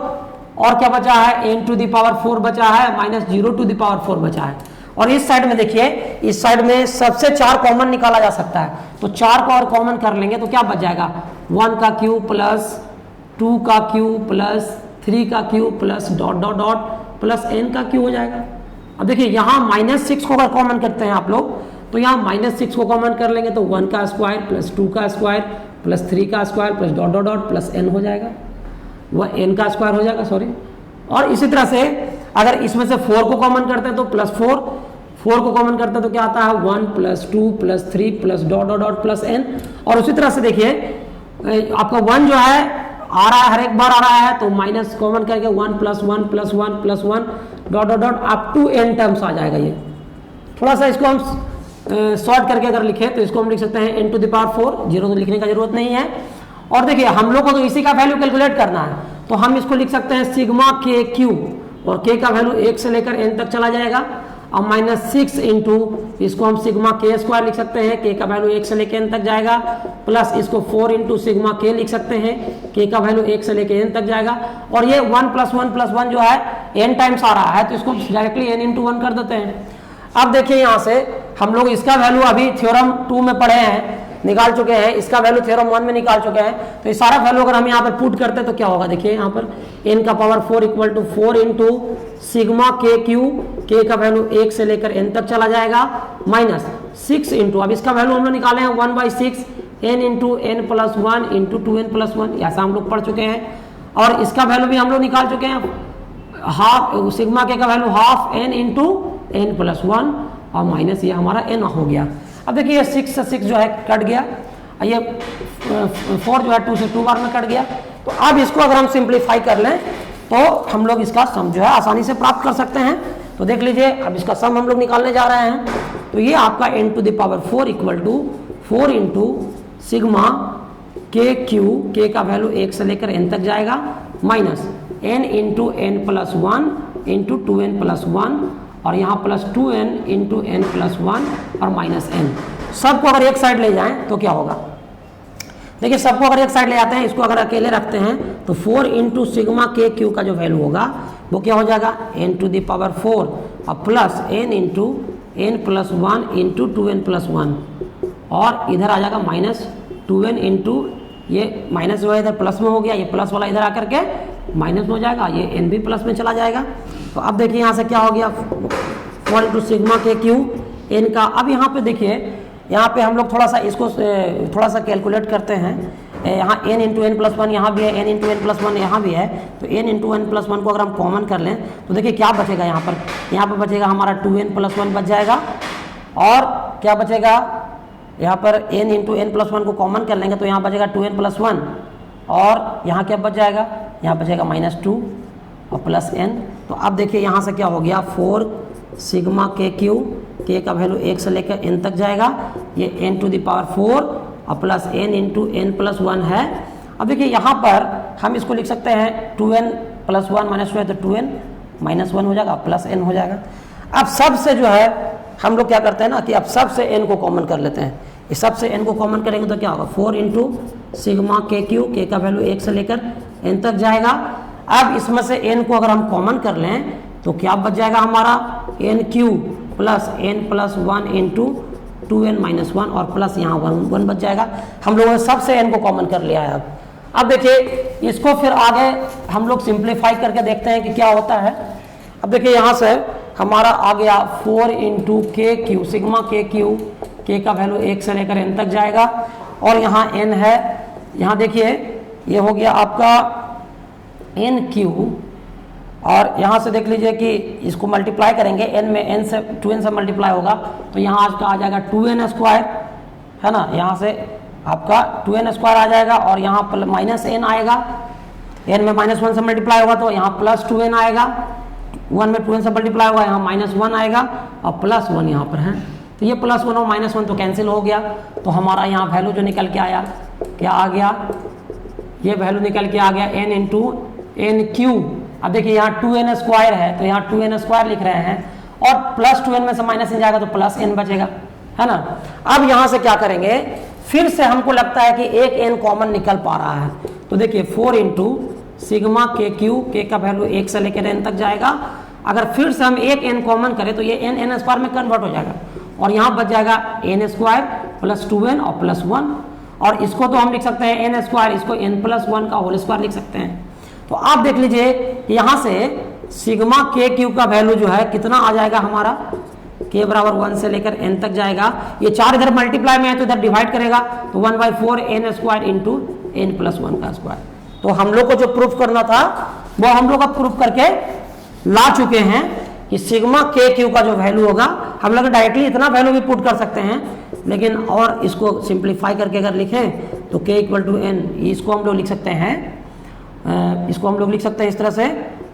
और क्या बचा है, n टू द पावर 4 बचा है, माइनस 0 टू द पावर 4 बचा है। और इस साइड में देखिए, इस साइड में सबसे 4 कॉमन निकाला जा सकता है, तो 4 को और कॉमन कर लेंगे तो क्या बच जाएगा, 1 का क्यूब प्लस 2 का क्यूब प्लस 3 का cube plus dot dot dot plus n का क्यूब हो जाएगा। अब देखिए यहाँ -6 को अगर कॉमन करते हैं आप लोग, तो यहाँ -6 को कॉमन कर लेंगे तो 1 का स्क्वायर प्लस 2 का स्क्वायर प्लस 3 का square plus dot dot dot plus n हो जाएगा, वह n का स्क्वायर हो जाएगा, सॉरी। और इसी तरह से अगर इसमें से 4 को कॉमन करते हैं तो प्लस 4 को कॉमन करते हैं तो क्या आता है, 1 plus 2 plus 3 plus dot dot dot plus n। और उसी तरह से देखिए आपका 1 जो है आ रहा है, हर एक बार आ रहा है, तो माइनस कॉमन करके 1 plus 1 plus 1 plus 1 dot dot dot up to n terms आ जाएगा। ये थोड़ा सा इसको हम शॉर्ट करके अगर लिखें तो इसको हम लिख सकते हैं n to the power 4, zero तो लिखने का जरूरत नहीं है। और देखिए हम लोग को तो इसी का वैल्यू कैलकुलेट करना है, तो हम इसको लिख सकते हैं सिग्मा k क्यू, और k का वैल्यू 1 से लेकर n तक चला जाएगा, और -6 इंटू इसको हम सिग्मा k स्क्वायर लिख सकते हैं, k का वैल्यू 1 से लेकर n तक जाएगा, प्लस इसको 4 इंटू सिग्मा k लिख सकते हैं, k का वैल्यू 1 से लेकर n तक जाएगा। और ये 1 प्लस 1 प्लस 1 जो है n टाइम्स आ रहा है, तो इसको डायरेक्टली n इंटू 1 कर देते हैं। अब देखिए यहाँ से हम लोग इसका वैल्यू अभी थ्योरम 2 में पढ़े हैं, निकाल चुके हैं, इसका वैल्यू थ्योरम 1 में निकाल चुके हैं, तो ये सारा वैल्यू अगर हम यहाँ पर पुट करते हैं तो क्या होगा, देखिए यहाँ पर n का power 4 equal to 4 into sigma k cube, k का वैल्यू 1 से लेकर n तक चला जाएगा, माइनस 6 इंटू, अब इसका वैल्यू हम लोग निकाले हैं 1/6 n into n plus 1 into 2n plus 1, ऐसा हम लोग पढ़ चुके हैं। और इसका वैल्यू भी हम लोग निकाल चुके हैं, हाफ सिग्मा k का value half n into n plus 1 और माइनस ये हमारा n हो गया। अब देखिए ये 6 से 6 जो है कट गया, ये 4 जो है 2 से 2 बार में कट गया। तो अब इसको अगर हम सिंप्लीफाई कर लें तो हम लोग इसका सम जो है आसानी से प्राप्त कर सकते हैं। तो देख लीजिए अब इसका सम हम लोग निकालने जा रहे हैं, तो ये आपका n to the power 4 equal to 4 into sigma k cube, k का वैल्यू 1 से लेकर n तक जाएगा, minus n into n plus 1 into 2n plus 1, और यहाँ plus 2n into n plus 1 और माइनस n। सबको अगर एक साइड ले जाएं तो क्या होगा, देखिए सबको अगर एक साइड ले जाते हैं, इसको अगर अकेले रखते हैं तो 4 इंटू सिग्मा k क्यू का जो वैल्यू होगा वो क्या हो जाएगा, n टू द पावर 4 और plus n into n plus 1 into 2n plus 1, और इधर आ जाएगा माइनस 2n इंटू, ये माइनस जो है इधर प्लस में हो गया, ये प्लस वाला इधर आकर के माइनस में हो जाएगा, ये n भी प्लस में चला जाएगा। तो अब देखिए यहाँ से क्या हो गया, 4 into sigma k Q n का। अब यहाँ पे देखिए, यहाँ पे हम लोग थोड़ा सा इसको थोड़ा सा कैलकुलेट करते हैं, यहाँ n इंटू n प्लस 1 यहाँ भी है, n इंटू n प्लस 1 यहाँ भी है, तो n इंटू n प्लस 1 को अगर हम कॉमन कर लें तो देखिए क्या बचेगा, यहाँ पर बचेगा हमारा 2n प्लस 1 बच जाएगा, और क्या बचेगा यहाँ पर n इंटू n प्लस 1 को कॉमन कर लेंगे तो यहाँ बचेगा 2n प्लस 1, और यहाँ क्या बच जाएगा, यहाँ बचेगा -2 और प्लस n। तो अब देखिए यहाँ से क्या हो गया, 4 सिग्मा k क्यू, k का वैल्यू 1 से लेकर n तक जाएगा, ये n टू द पावर 4 और plus n into n plus 1 है। अब देखिए यहाँ पर हम इसको लिख सकते हैं 2n प्लस 1 माइनस 2 है तो 2n माइनस 1 हो जाएगा, प्लस n हो जाएगा। अब सब से जो है हम लोग क्या करते हैं ना कि अब सब से n को कॉमन कर लेते हैं, इस सब से n को कॉमन करेंगे तो क्या होगा, 4 into sigma k cube, k का वैल्यू 1 से लेकर n तक जाएगा। अब इसमें से n को अगर हम कॉमन कर लें तो क्या बच जाएगा हमारा, n Q plus n plus 1 into 2n minus 1 और प्लस यहाँ 1 बच जाएगा। हम लोगों ने सबसे n को कॉमन कर लिया है। अब देखिए इसको फिर आगे हम लोग सिंप्लीफाई करके देखते हैं कि क्या होता है। अब देखिए यहाँ से हमारा आ गया 4 into k Q, sigma k cube, k का वैल्यू 1 से लेकर n तक जाएगा, और यहाँ n है, यहाँ देखिए ये हो गया आपका n क्यू, और यहाँ से देख लीजिए कि इसको मल्टीप्लाई करेंगे, n में n से 2n से मल्टीप्लाई होगा तो यहाँ आज का आ जाएगा 2n स्क्वायर, है ना, यहाँ से आपका 2n स्क्वायर आ जाएगा, और यहाँ माइनस n आएगा, n में -1 से मल्टीप्लाई होगा तो यहाँ प्लस 2n आएगा, 1 में 2n से मल्टीप्लाई होगा यहाँ -1 आएगा, और प्लस 1 यहाँ पर है, तो ये प्लस 1 और -1 तो कैंसिल हो गया। तो हमारा यहाँ वैल्यू जो निकल के आया, क्या आ गया, ये वैल्यू निकल के आ गया n इंटू n क्यू। अब देखिए यहाँ 2n स्क्वायर है तो यहाँ 2n स्क्वायर लिख रहे हैं, और प्लस 2n में से माइनस n जाएगा तो प्लस n बचेगा, है ना। अब यहाँ से क्या करेंगे, फिर से हमको लगता है कि एक n कॉमन निकल पा रहा है। तो देखिए 4 इंटू सिग्मा के क्यू, के का वैल्यू 1 से लेकर n तक जाएगा। अगर फिर से हम एक n कॉमन करें तो ये n स्क्वायर में कन्वर्ट हो जाएगा और यहाँ बच जाएगा n स्क्वायर प्लस 2n और प्लस 1, और इसको तो हम लिख सकते हैं n स्क्वायर, इसको n प्लस 1 का होल स्क्वायर लिख सकते हैं। तो आप देख लीजिए यहाँ से सिग्मा के क्यू का वैल्यू जो है कितना आ जाएगा हमारा, k बराबर 1 से लेकर n तक जाएगा। ये 4 इधर मल्टीप्लाई में है तो इधर डिवाइड करेगा, तो 1/4 n square into n plus 1 का स्क्वायर। तो हम लोग को जो प्रूफ करना था वो हम लोग अब प्रूफ करके ला चुके हैं कि सिग्मा के क्यू का जो वैल्यू होगा, हम लोग डायरेक्टली इतना वैल्यू भी पुट कर सकते हैं, लेकिन और इसको सिंप्लीफाई करके अगर लिखें तो k इक्वल टू n, इसको हम लोग लिख सकते हैं, इसको हम लोग लिख सकते हैं इस तरह से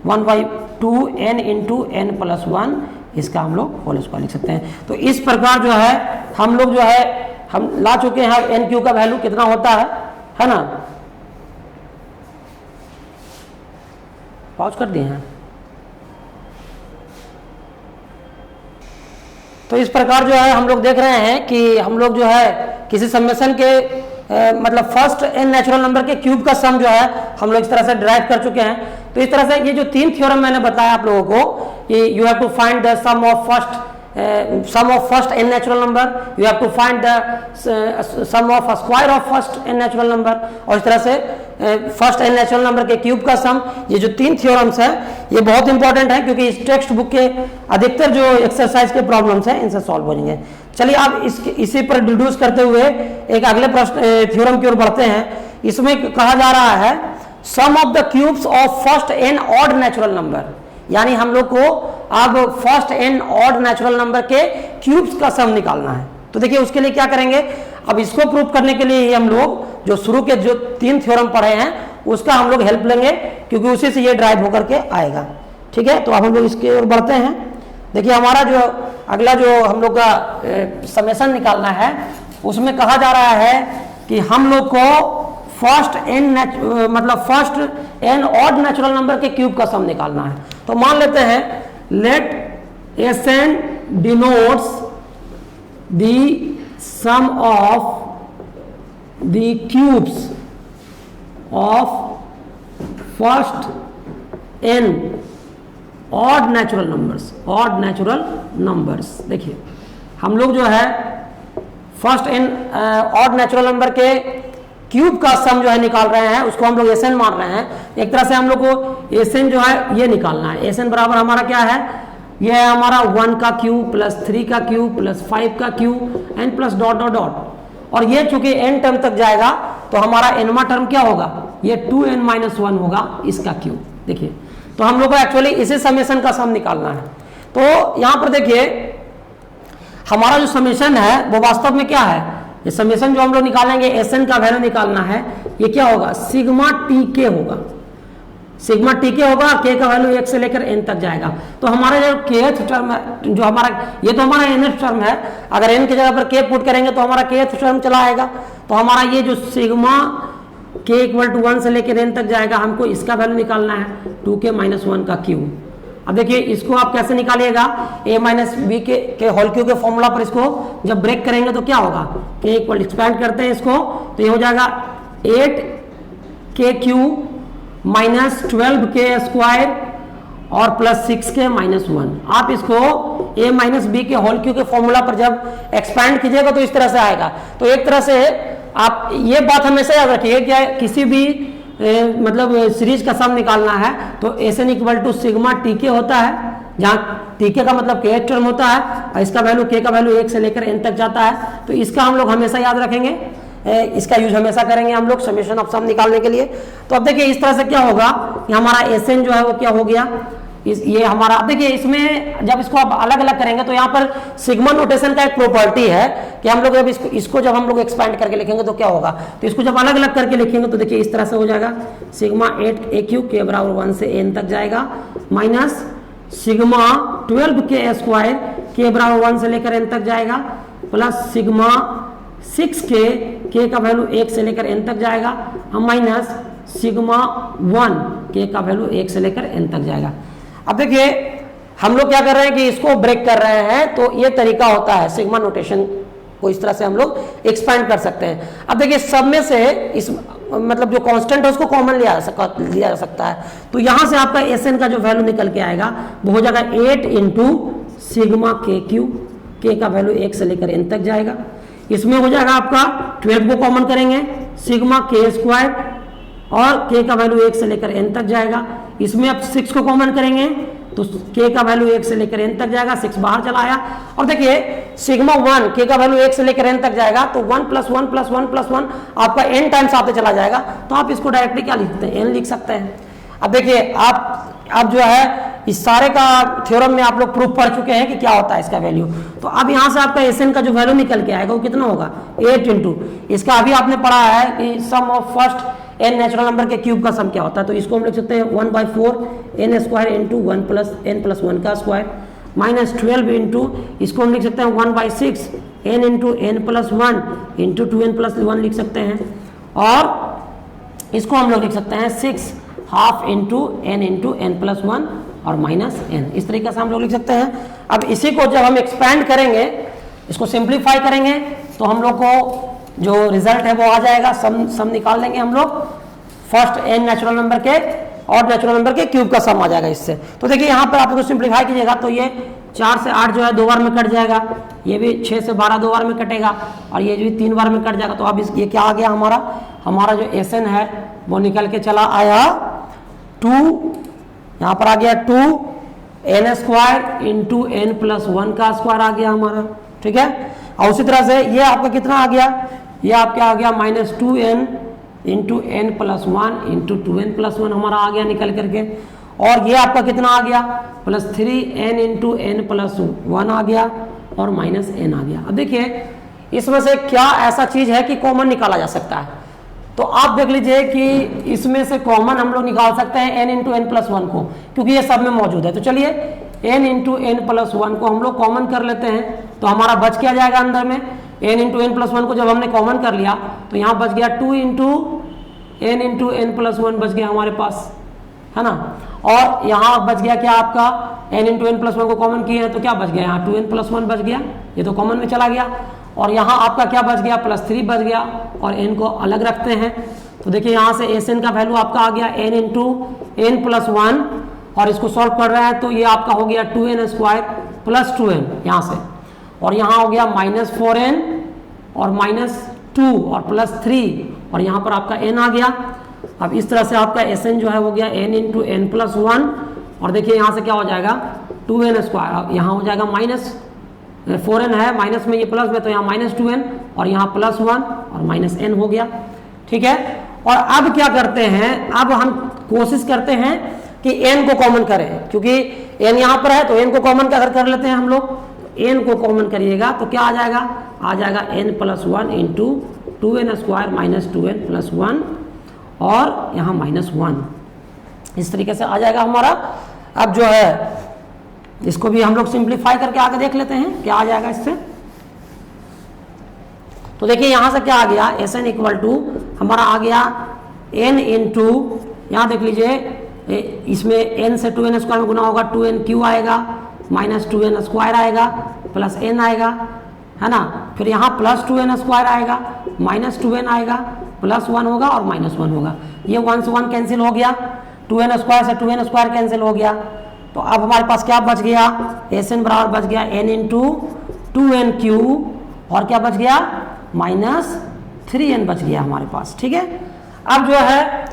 1/2 n इंटू n प्लस 1, इसका हम लोग होल स्क्वायर लिख सकते हैं। तो इस प्रकार जो है हम लोग जो है हम ला चुके हैं एन क्यू का वैल्यू कितना होता है ना। पॉज कर दिए हैं। तो इस प्रकार जो है हम लोग देख रहे हैं कि हम लोग जो है किसी समेशन के मतलब फर्स्ट n नेचुरल नंबर के क्यूब का सम जो है हम लोग इस तरह से डिराइव कर चुके हैं। तो इस तरह से ये जो 3 थ्योरम मैंने बताया आप लोगों को कि you have to find the sum of first n natural number, you have to find the sum of square of first n natural number, और इस तरह से फर्स्ट n नेचुरल नंबर के क्यूब का सम। ये जो 3 थ्योरम्स है ये बहुत इंपॉर्टेंट है क्योंकि इस टेक्स्ट बुक के अधिकतर जो एक्सरसाइज के प्रॉब्लम्स हैं इनसे सॉल्व हो जाएंगे। चलिए अब इसी पर डिड्यूस करते हुए एक अगले प्रश्न थ्योरम की ओर बढ़ते हैं। इसमें कहा जा रहा है sum of the cubes of first n odd natural number, यानी हम लोग को अब first n odd natural number के क्यूब्स का सम निकालना है। तो देखिए उसके लिए क्या करेंगे, अब इसको प्रूव करने के लिए हम लोग जो शुरू के जो 3 थ्योरम पढ़े हैं उसका हम लोग हेल्प लेंगे क्योंकि उसी से ये ड्राइव होकर के आएगा। ठीक है, तो अब हम लोग इसके ओर बढ़ते हैं। देखिए हमारा जो अगला जो हम लोग का समेशन निकालना है उसमें कहा जा रहा है कि हम लोग को first n odd natural number के क्यूब का सम निकालना है। तो मान लेते हैं let Sn denotes the sum of the cubes of first n odd natural numbers. देखिए हम लोग जो है first n odd natural number के क्यूब का सम जो है निकाल रहे हैं, उसको हम लोग Sn मान रहे हैं। एक तरह से हम लोग को Sn जो है ये निकालना है। Sn बराबर हमारा क्या है, ये है हमारा 1 का क्यूब प्लस 3 का क्यूब प्लस 5 का cube n plus dot dot dot, और ये चूंकि n टर्म तक जाएगा तो हमारा nवां टर्म क्या होगा, ये 2n-1 होगा इसका क्यूब। देखिए तो हम लोग को एक्चुअली इसी समेशन का सम निकालना है। तो यहाँ पर देखिए हमारा जो समेशन है वो वास्तव में क्या है, ये समेशन जो हम लोग निकालेंगे Sn का वैल्यू निकालना है, ये क्या होगा सिग्मा Tk होगा, सिग्मा Tk होगा, k का वैल्यू 1 से लेकर n तक जाएगा। तो हमारा जो kth टर्म है, जो हमारा ये तो हमारा nth टर्म है, अगर n की जगह पर k पुट करेंगे तो हमारा kth टर्म चला आएगा। तो हमारा ये जो सिग्मा k इक्वल टू 1 से लेकर n तक जाएगा, हमको इसका वैल्यू निकालना है 2k-1 का क्यूब। अब देखिए इसको आप कैसे निकालिएगा, a माइनस बी के होल क्यूब के फॉर्मूला पर इसको जब ब्रेक करेंगे तो क्या होगा, k इक्वल एक्सपेंड करते हैं इसको तो ये हो जाएगा 8k cube minus 12k square और प्लस 6k-1। आप इसको a माइनस बी के होल क्यूब के फॉर्मूला पर जब एक्सपेंड कीजिएगा तो इस तरह से आएगा। तो एक तरह से आप ये बात हमेशा याद रखिए कि किसी भी मतलब सीरीज का सम निकालना है तो Sn equal to sigma Tk होता है, जहाँ Tk का मतलब kth टर्म होता है और इसका वैल्यू k का वैल्यू 1 से लेकर n तक जाता है। तो इसका हम लोग हमेशा याद रखेंगे, इसका यूज हमेशा करेंगे हम लोग समेशन ऑफ सम निकालने के लिए। तो अब देखिए इस तरह से क्या होगा कि हमारा Sn जो है वो क्या हो गया, ये हमारा, अब देखिए इसमें जब इसको आप अलग अलग करेंगे तो यहाँ पर सिग्मा नोटेशन का एक प्रॉपर्टी है कि हम लोग जब इसको जब हम लोग एक्सपेंड करके लिखेंगे तो क्या होगा, तो इसको जब अलग अलग करके लिखेंगे तो देखिए इस तरह से हो जाएगा सिग्मा 8a³ k बराबर 1 से n तक जाएगा minus sigma 12k square k बराबर 1 से लेकर n तक जाएगा प्लस सिग्मा 6k k का वैल्यू 1 से लेकर n तक जाएगा माइनस सिग्मा 1 k का वैल्यू 1 से लेकर n तक जाएगा। अब देखिए हम लोग क्या कर रहे हैं कि इसको ब्रेक कर रहे हैं, तो ये तरीका होता है सिग्मा नोटेशन को इस तरह से हम लोग एक्सपैंड कर सकते हैं। अब देखिए सब में से इस मतलब जो कांस्टेंट है उसको कॉमन लिया जा सकता है, तो यहां से आपका Sn का जो वैल्यू निकल के आएगा वो हो जाएगा 8 इंटू सिग्मा के क्यू, के का वैल्यू 1 से लेकर n तक जाएगा। इसमें हो जाएगा आपका 12 को कॉमन करेंगे सिग्मा के स्क्वायर और के का वैल्यू 1 से लेकर n तक जाएगा। इसमें अब 6 को कॉमन करेंगे तो k का वैल्यू 1 से लेकर n तक जाएगा, 6 बाहर चला आया। और देखिए सिग्मा 1 k का वैल्यू 1 से लेकर n तक जाएगा तो 1 + 1 + 1 + 1 आपका n टाइम्स आते चला जाएगा, तो आप इसको डायरेक्टली क्या लिख सकते हैं, n लिख सकते हैं। अब देखिए आप जो है इस सारे का थ्योरम में आप लोग प्रूफ पढ़ चुके हैं कि क्या होता है इसका वैल्यू। तो अब यहाँ से आपका Sn का जो वैल्यू निकल के आएगा वो कितना होगा 8 इंटू, इसका अभी आपने पढ़ा है कि sum of first n natural number के क्यूब का सम क्या होता है, तो इसको हम लिख सकते हैं 1/4 n स्क्वायर इंटू 1 + n + 1 का स्क्वायर माइनस 12 इंटू इसको हम लिख सकते हैं 1/6 n into n + 1 into 2n + 1 लिख सकते हैं, और इसको हम लोग लिख सकते हैं 6 half into n into n + 1 और माइनस n। इस तरीके से हम लोग लिख सकते हैं। अब इसी को जब हम एक्सपैंड करेंगे, इसको सिंप्लीफाई करेंगे तो हम लोग को जो रिजल्ट है वो आ जाएगा, सम निकाल लेंगे हम लोग फर्स्ट n नेचुरल नंबर के और नेचुरल नंबर के क्यूब का सम आ जाएगा इससे। तो देखिए यहाँ पर आप लोग सिंप्लीफाई कीजिएगा तो ये 4 से 8 जो है 2 बार में कट जाएगा, ये भी 6 से 12 2 बार में कटेगा, और ये भी 3 बार में कट जाएगा। तो अब ये क्या आ गया हमारा जो Sn है वो निकल के चला आया 2, यहाँ पर आ गया 2 n स्क्वायर इंटू n + 1 का स्क्वायर आ गया हमारा, ठीक है। और उसी तरह से ये आपका कितना आ गया, ये आपका आ गया -2n into n + 1 into 2n + 1 हमारा आ गया निकल करके, और ये आपका कितना आ गया +3n इंटू n + 1 आ गया और -n आ गया। अब देखिए इसमें से क्या ऐसा चीज है कि कॉमन निकाला जा सकता है, तो आप देख लीजिए कि इसमें से कॉमन हम लोग निकाल सकते हैं n इंटू n + 1 को, क्योंकि ये सब में मौजूद है। तो चलिए n इंटू n + 1 को हम लोग कॉमन कर लेते हैं, तो हमारा बच क्या जाएगा अंदर में, n इंटू n + 1 को जब हमने कॉमन कर लिया तो यहाँ बच गया 2 इंटू n इंटू n + 1 बच गया हमारे पास, है ना। और यहाँ बच गया क्या आपका n इंटू n + 1 को कॉमन किए हैं तो क्या बच गया, यहाँ 2n + 1 बच गया, ये तो कॉमन में चला गया, और यहाँ आपका क्या बच गया +3 बच गया, और n को अलग रखते हैं। तो देखिए यहाँ से Sn का वैल्यू आपका आ गया n इंटू n + 1, और इसको सॉल्व कर रहा है तो ये आपका हो गया 2n स्क्वायर + 2n यहाँ से, और यहाँ हो गया -4n और -2 और +3, और यहाँ पर आपका n आ गया। अब इस तरह से आपका Sn जो है हो गया n इंटू n + 1, और देखिए यहाँ से क्या हो जाएगा 2n स्क्वायर, यहाँ हो जाएगा -4n है, माइनस में ये प्लस में तो यहाँ -2n और यहाँ +1 और -n हो गया, ठीक है। और अब क्या करते हैं, अब हम कोशिश करते हैं कि n को कॉमन करें, क्योंकि n यहाँ पर है तो n को कॉमन अगर कर लेते हैं हम लोग, n को कॉमन करिएगा तो क्या आ जाएगा n + 1 into 2n square -2n + 1 और यहाँ -1, इस तरीके से आ जाएगा हमारा। अब जो है इसको भी हम लोग सिंप्लीफाई करके आगे देख लेते हैं क्या आ जाएगा इससे। तो देखिए यहाँ से क्या आ गया, Sn = हमारा आ गया n इंटू, यहाँ देख लीजिए इसमें n से 2n स्क्वायर में गुना होगा 2n क्यू आएगा, -2n स्क्वायर आएगा प्लस n आएगा, है ना। फिर यहाँ +2n स्क्वायर आएगा, -2n आएगा, +1 होगा और -1 होगा। ये 1 से 1 कैंसिल हो गया, 2n स्क्वायर से 2n स्क्वायर कैंसिल हो गया। तो अब हमारे पास क्या बच गया, Sn बराबर बच गया n इंटू 2n क्यू, और क्या बच गया -3n बच गया हमारे पास, ठीक है। अब जो है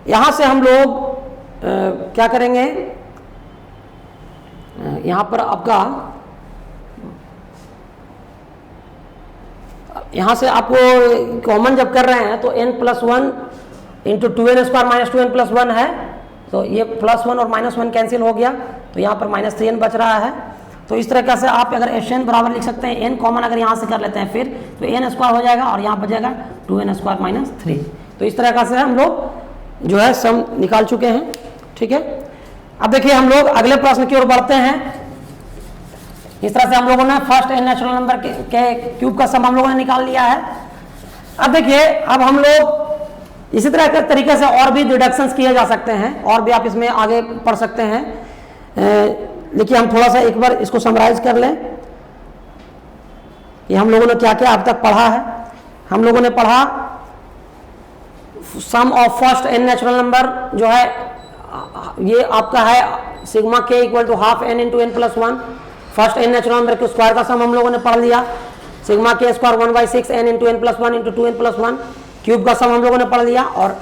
यहाँ से हम लोग क्या करेंगे, यहाँ पर आपका यहाँ से आपको कॉमन जब कर रहे हैं तो n + 1 into 2n square -2n + 1 है, तो ये +1 और -1 कैंसिल हो गया, तो यहाँ पर -3n बच रहा है। तो इस तरीके से आप अगर Sn बराबर लिख सकते हैं, n कॉमन अगर यहाँ से कर लेते हैं फिर तो n स्क्वायर हो जाएगा और यहाँ बचेगा 2n स्क्वायर -3। तो इस तरीके से हम लोग जो है सम निकाल चुके हैं, ठीक है। अब देखिए हम लोग अगले प्रश्न की ओर बढ़ते हैं। इस तरह से हम लोगों ने फर्स्ट n नेचुरल नंबर के क्यूब का सम हम लोगों ने निकाल लिया है। अब देखिए अब हम लोग इसी तरह के तरीके से और भी डिडक्शंस किए जा सकते हैं, और भी आप इसमें आगे पढ़ सकते हैं, लेकिन हम थोड़ा सा एक बार इसको समराइज कर लें। ये हम लोगों ने क्या क्या अब तक पढ़ा है? हम लोगों ने पढ़ा sum of first n natural number जो है ये आपका है सिग्मा के equal to half n into n plus one. First n natural number के स्क्वायर का सम हम लोगों ने पढ़ लिया, सिग्मा के square 1/6 n into n plus one into 2n plus one. Cube का सम हम लोगों ने पढ़ लिया, और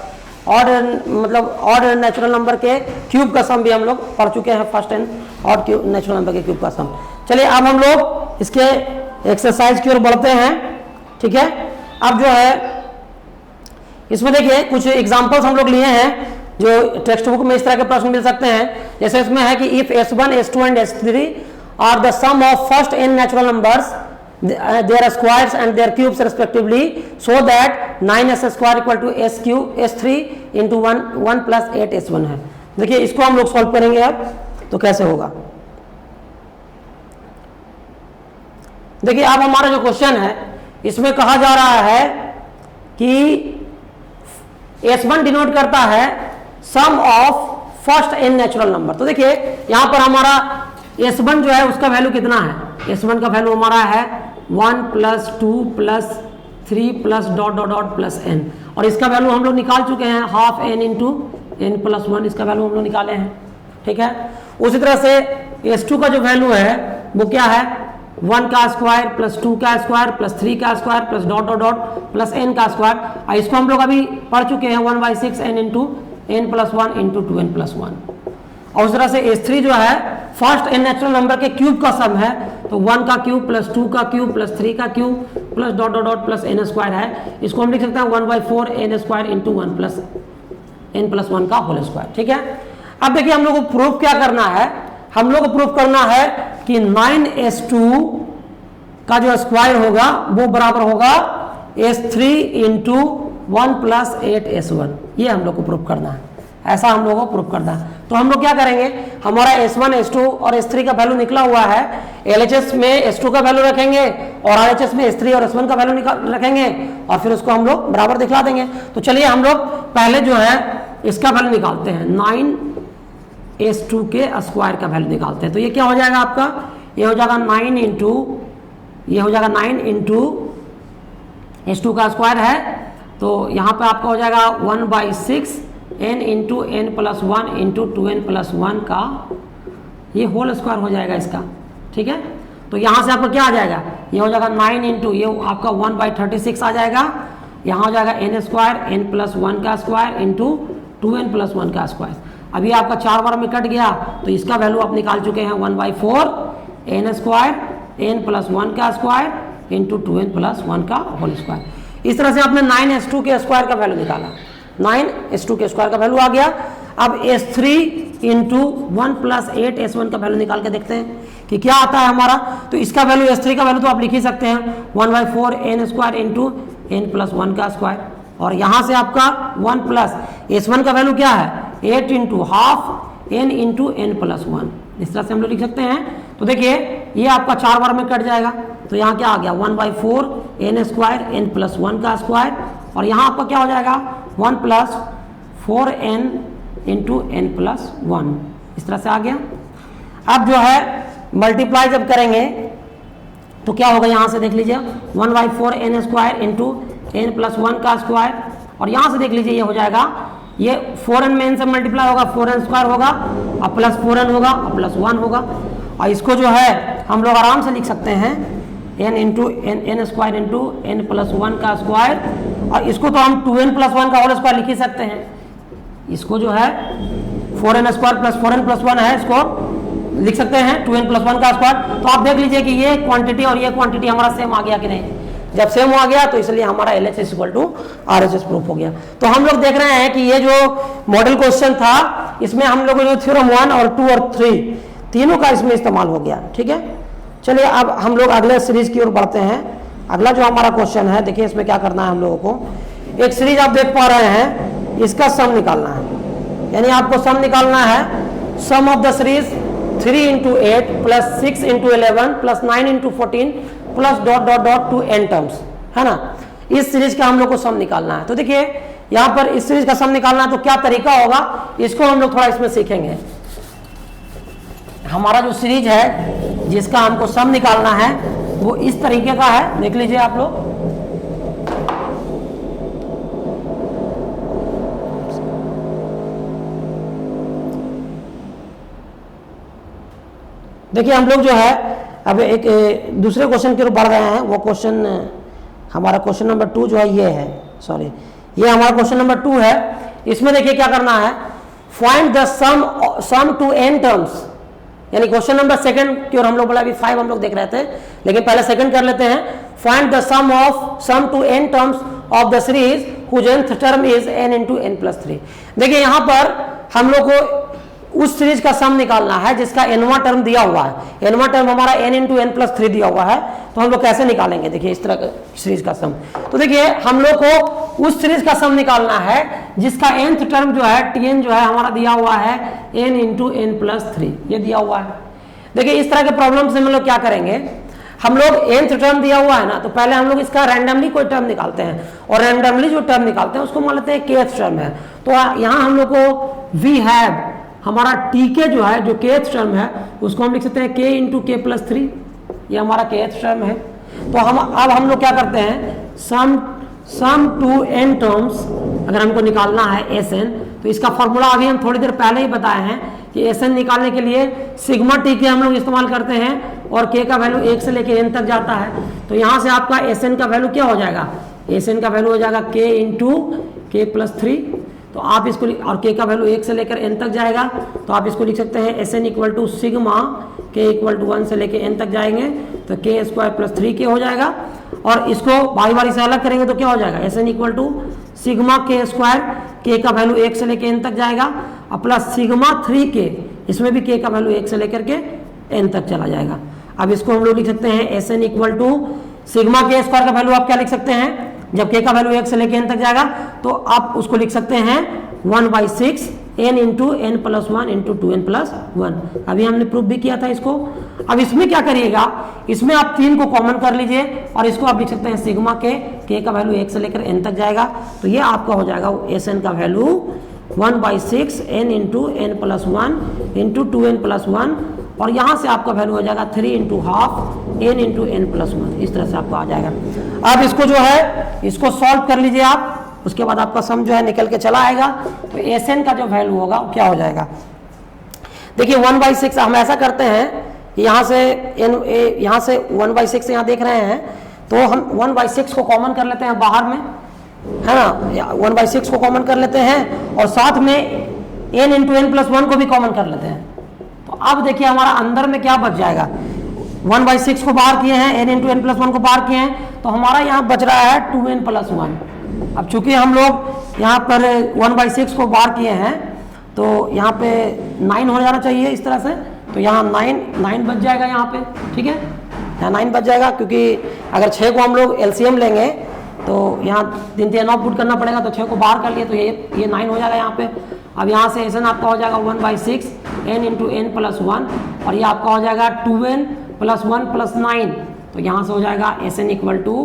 ऑड मतलब ऑड नेचुरल नंबर के क्यूब का सम भी हम लोग पढ़ चुके हैं, first N odd natural number के क्यूब का सम। चलिए अब हम लोग इसके एक्सरसाइज की ओर बढ़ते हैं, ठीक है। अब जो है इसमें देखिए कुछ एग्जांपल्स हम लोग लिए हैं जो टेक्स्ट बुक में इस तरह के प्रश्न मिल सकते हैं। जैसे इसमें है कि if s1 s2 and s3 are the sum of first n natural numbers their squares and their cubes respectively, so that 9s square equal to s3 into 1 plus 8s1 है। देखिए इसको हम लोग सॉल्व करेंगे अब, तो कैसे होगा देखिए। अब हमारा जो क्वेश्चन है इसमें कहा जा रहा है कि s1 डिनोट करता है sum of first n natural number. तो देखिए यहां पर हमारा s1 जो है उसका वैल्यू कितना है? s1 का वैल्यू हमारा है 1 plus 2 plus 3 plus dot dot dot plus n, और इसका वैल्यू हम लोग निकाल चुके हैं half n into n plus one, इसका वैल्यू हम लोग निकाले हैं, ठीक है। उसी तरह से s2 का जो वैल्यू है वो क्या है? 1 का स्क्वायर प्लस 2 का स्क्वायर प्लस 3 का square plus dot dot dot plus n का स्क्वायर। इसको हम लोग अभी पढ़ चुके हैं 1/6 n into n plus one into 2n plus one. और उस तरह से s3 जो है फर्स्ट n नेचुरल नंबर के क्यूब का सम है, तो 1 का क्यूब प्लस 2 का क्यूब प्लस 3 का cube plus dot dot dot plus n square है। इसको हम लिख सकते हैं 1/4 n square into 1 plus n plus one का होल स्क्वायर, ठीक है। अब देखिए हम लोग को प्रूफ क्या करना है? हम लोग को प्रूफ करना है कि 9s2 का जो स्क्वायर होगा वो बराबर होगा s3 इंटू 1 प्लस 8s1। ये हम लोग को प्रूफ करना है, ऐसा हम लोगों को प्रूफ करना है। तो हम लोग क्या करेंगे, हमारा s1 s2 और s3 का वैल्यू निकला हुआ है, LHS में s2 का वैल्यू रखेंगे और RHS में s3 और s1 का वैल्यू रखेंगे, और फिर उसको हम लोग बराबर दिखला देंगे। तो चलिए हम लोग पहले जो है इसका वैल्यू निकालते हैं, 9s2 के स्क्वायर का वैल्यू निकालते हैं। तो ये क्या हो जाएगा आपका? ये हो जाएगा 9 इंटू ये हो जाएगा 9 इंटू s2 का स्क्वायर है, तो यहाँ पे आपका हो जाएगा 1/6 n into n plus one into 2n plus one का ये होल स्क्वायर हो जाएगा इसका, ठीक है। तो यहाँ से आपका क्या आ जाएगा? ये हो जाएगा 9 इंटू ये आपका 1/36 आ जाएगा, यहाँ हो जाएगा n square n plus one का square into 2n plus one का स्क्वायर। अभी आपका 4 बार में कट गया, तो इसका वैल्यू आप निकाल चुके हैं 1/4 n square n plus one का square into 2n plus one का होल स्क्वायर। इस तरह से आपने 9s2 के स्क्वायर का वैल्यू निकाला, 9s2 के स्क्वायर का वैल्यू आ गया। अब s3 इंटू 1 प्लस 8s1 का वैल्यू निकाल के देखते हैं कि क्या आता है हमारा। तो इसका वैल्यू s3 का वैल्यू तो आप लिख ही सकते हैं 1/4 n square into n plus one का स्क्वायर, और यहाँ से आपका 1 प्लस s1 का वैल्यू क्या है? 8 into half n into n plus one, इस तरह से हम लोग लिख सकते हैं। तो देखिए ये आपका 4 बार में कट जाएगा, तो यहाँ क्या आ गया 1/4 n square n plus one का स्क्वायर, और यहाँ आपका क्या हो जाएगा 1 plus 4n into n plus one, इस तरह से आ गया। अब जो है मल्टीप्लाई जब करेंगे तो क्या होगा, यहाँ से देख लीजिए 1/4 n square into n plus one का स्क्वायर, और यहाँ से देख लीजिए ये हो जाएगा, ये 4n में n से मल्टीप्लाई होगा 4n स्क्वायर होगा, और प्लस 4n होगा और प्लस 1 होगा, और इसको जो है हम लोग आराम से लिख सकते हैं n into n square into n plus one का स्क्वायर, और इसको तो हम 2n प्लस वन का होल स्क्वायर लिख ही सकते हैं। इसको जो है 4n square plus 4n plus one है, इसको लिख सकते हैं 2n प्लस वन का स्क्वायर। तो आप देख लीजिए कि ये क्वांटिटी और ये क्वांटिटी हमारा सेम आ गया कि नहीं। जब सेम आ गया तो इसलिए हमारा LHS equal to RHS proof हो गया। तो हम लोग देख रहे हैं कि ये जो मॉडल क्वेश्चन था इसमें हम लोग जो थ्योरम 1 और 2 और 3 तीनों का इसमें इस्तेमाल हो गया, ठीक है। चलिए अब हम लोग अगले सीरीज की ओर बढ़ते हैं। अगला जो हमारा क्वेश्चन है, देखिए इसमें क्या करना है हम लोगों को। एक सीरीज आप देख पा रहे हैं, इसका सम निकालना है, यानी आपको सम निकालना है sum of the series 3 into 8 plus 6 into 11 plus 9 into 14 plus dot dot dot to n terms, है ना। इस सीरीज का हम लोग को सम निकालना है। तो देखिए यहाँ पर इस सीरीज का सम निकालना है, तो क्या तरीका होगा इसको हम लोग थोड़ा इसमें सीखेंगे। हमारा जो सीरीज है जिसका हमको सम निकालना है वो इस तरीके का है, देख लीजिए आप लोग। देखिए हम लोग जो है अब एक दूसरे क्वेश्चन की ओर बढ़ रहे हैं। वो क्वेश्चन हमारा क्वेश्चन नंबर 2 जो है ये है, सॉरी ये हमारा क्वेश्चन नंबर 2 है। इसमें देखिए क्या करना है, find the sum to n terms, यानी क्वेश्चन नंबर 2 की ओर हम लोग बोला, अभी 5 हम लोग देख रहे थे, लेकिन पहले 2 कर लेते हैं। Find the sum to n terms of the series whose nth term is n into n+3। देखिए यहां पर हम लोग को उस सीरीज का सम निकालना है जिसका nवां टर्म दिया हुआ है। nवां टर्म हमारा n into n+3 दिया हुआ है, तो हम लोग कैसे निकालेंगे, देखिए इस तरह का सीरीज का सम। तो देखिए हम लोग को उस सीरीज का सम निकालना है जिसका nth टर्म जो है tn जो है हमारा दिया हुआ है n into n+3, ये दिया हुआ है। देखिए इस तरह के प्रॉब्लम से हम लोग क्या करेंगे, हम लोग nth टर्म दिया हुआ है ना, तो पहले हम लोग इसका रैंडमली कोई टर्म निकालते हैं, और रैंडमली जो टर्म निकालते हैं उसको मान लेते हैं kth टर्म है। तो यहाँ हम लोग को वी हैव हमारा tk जो है, जो kth टर्म है, उसको हम लिख सकते हैं k into k+3, ये हमारा kth टर्म है। तो अब हम लोग क्या करते हैं, सम टू n टर्म्स अगर हमको निकालना है Sn, तो इसका फॉर्मूला अभी हम थोड़ी देर पहले ही बताए हैं कि Sn निकालने के लिए सिग्मा tk हम लोग इस्तेमाल करते हैं, और k का वैल्यू 1 से लेकर n तक जाता है। तो यहाँ से आपका Sn का वैल्यू क्या हो जाएगा, Sn का वैल्यू हो जाएगा k into k+3। तो आप इसको, और k का वैल्यू 1 से लेकर n तक जाएगा, तो आप इसको लिख सकते हैं Sn equal to sigma k equal to 1 से लेकर n तक जाएंगे तो k² + 3k हो जाएगा। और इसको बारी बारी से अलग करेंगे तो क्या हो जाएगा, Sn equal to sigma k², k का वैल्यू 1 से लेकर n तक जाएगा, और प्लस सिग्मा 3k, इसमें भी k का वैल्यू 1 से लेकर के n तक चला जाएगा। अब इसको हम लोग लिख सकते हैं Sn equal to sigma k² का वैल्यू आप क्या लिख सकते हैं, जब k का वैल्यू 1 से लेकर n तक जाएगा तो आप उसको लिख सकते हैं 1/6 n into n+1 into 2n+1। अभी हमने प्रूफ भी किया था इसको। अब इसमें क्या करिएगा, इसमें आप 3 को कॉमन कर लीजिए, और इसको आप लिख सकते हैं सिग्मा k का वैल्यू 1 से लेकर n तक जाएगा, तो ये आपका हो जाएगा Sn का value 1/6 n into n+1 into 2n+1, और यहाँ से आपका वैल्यू हो जाएगा 3 into ½ n into n+1। इस तरह से आपका आ जाएगा। अब इसको जो है इसको सॉल्व कर लीजिए आप, उसके बाद आपका सम जो है निकल के चला आएगा। तो Sn का जो वैल्यू होगा वो क्या हो जाएगा, देखिए 1/6 हम ऐसा करते हैं कि यहाँ से 1/6 यहाँ देख रहे हैं, तो हम 1/6 को कॉमन कर लेते हैं बाहर में, है ना, 1/6 को कॉमन कर लेते हैं, और साथ में n into n+1 को भी कॉमन कर लेते हैं। तो अब देखिए हमारा अंदर में क्या बच जाएगा, 1/6 को बाहर किए हैं, n into n+1 को बाहर किए हैं, तो हमारा यहाँ बच रहा है 2n+1। अब चूंकि हम लोग यहाँ पर 1/6 को बाहर किए हैं, तो यहाँ पे 9 हो जाना चाहिए इस तरह से, तो यहाँ 9 बच जाएगा यहाँ पे, ठीक है, यहाँ 9 बच जाएगा, क्योंकि अगर 6 को हम लोग LCM लेंगे तो यहाँ 3 3 पुट करना पड़ेगा, तो 6 को बाहर कर लिए तो ये 9 हो जाएगा यहाँ पे। अब यहाँ से Sn आपका हो जाएगा 1/6 n into n+1, और ये आपका हो जाएगा 2n+1 + 9, तो यहाँ से हो जाएगा Sn equal to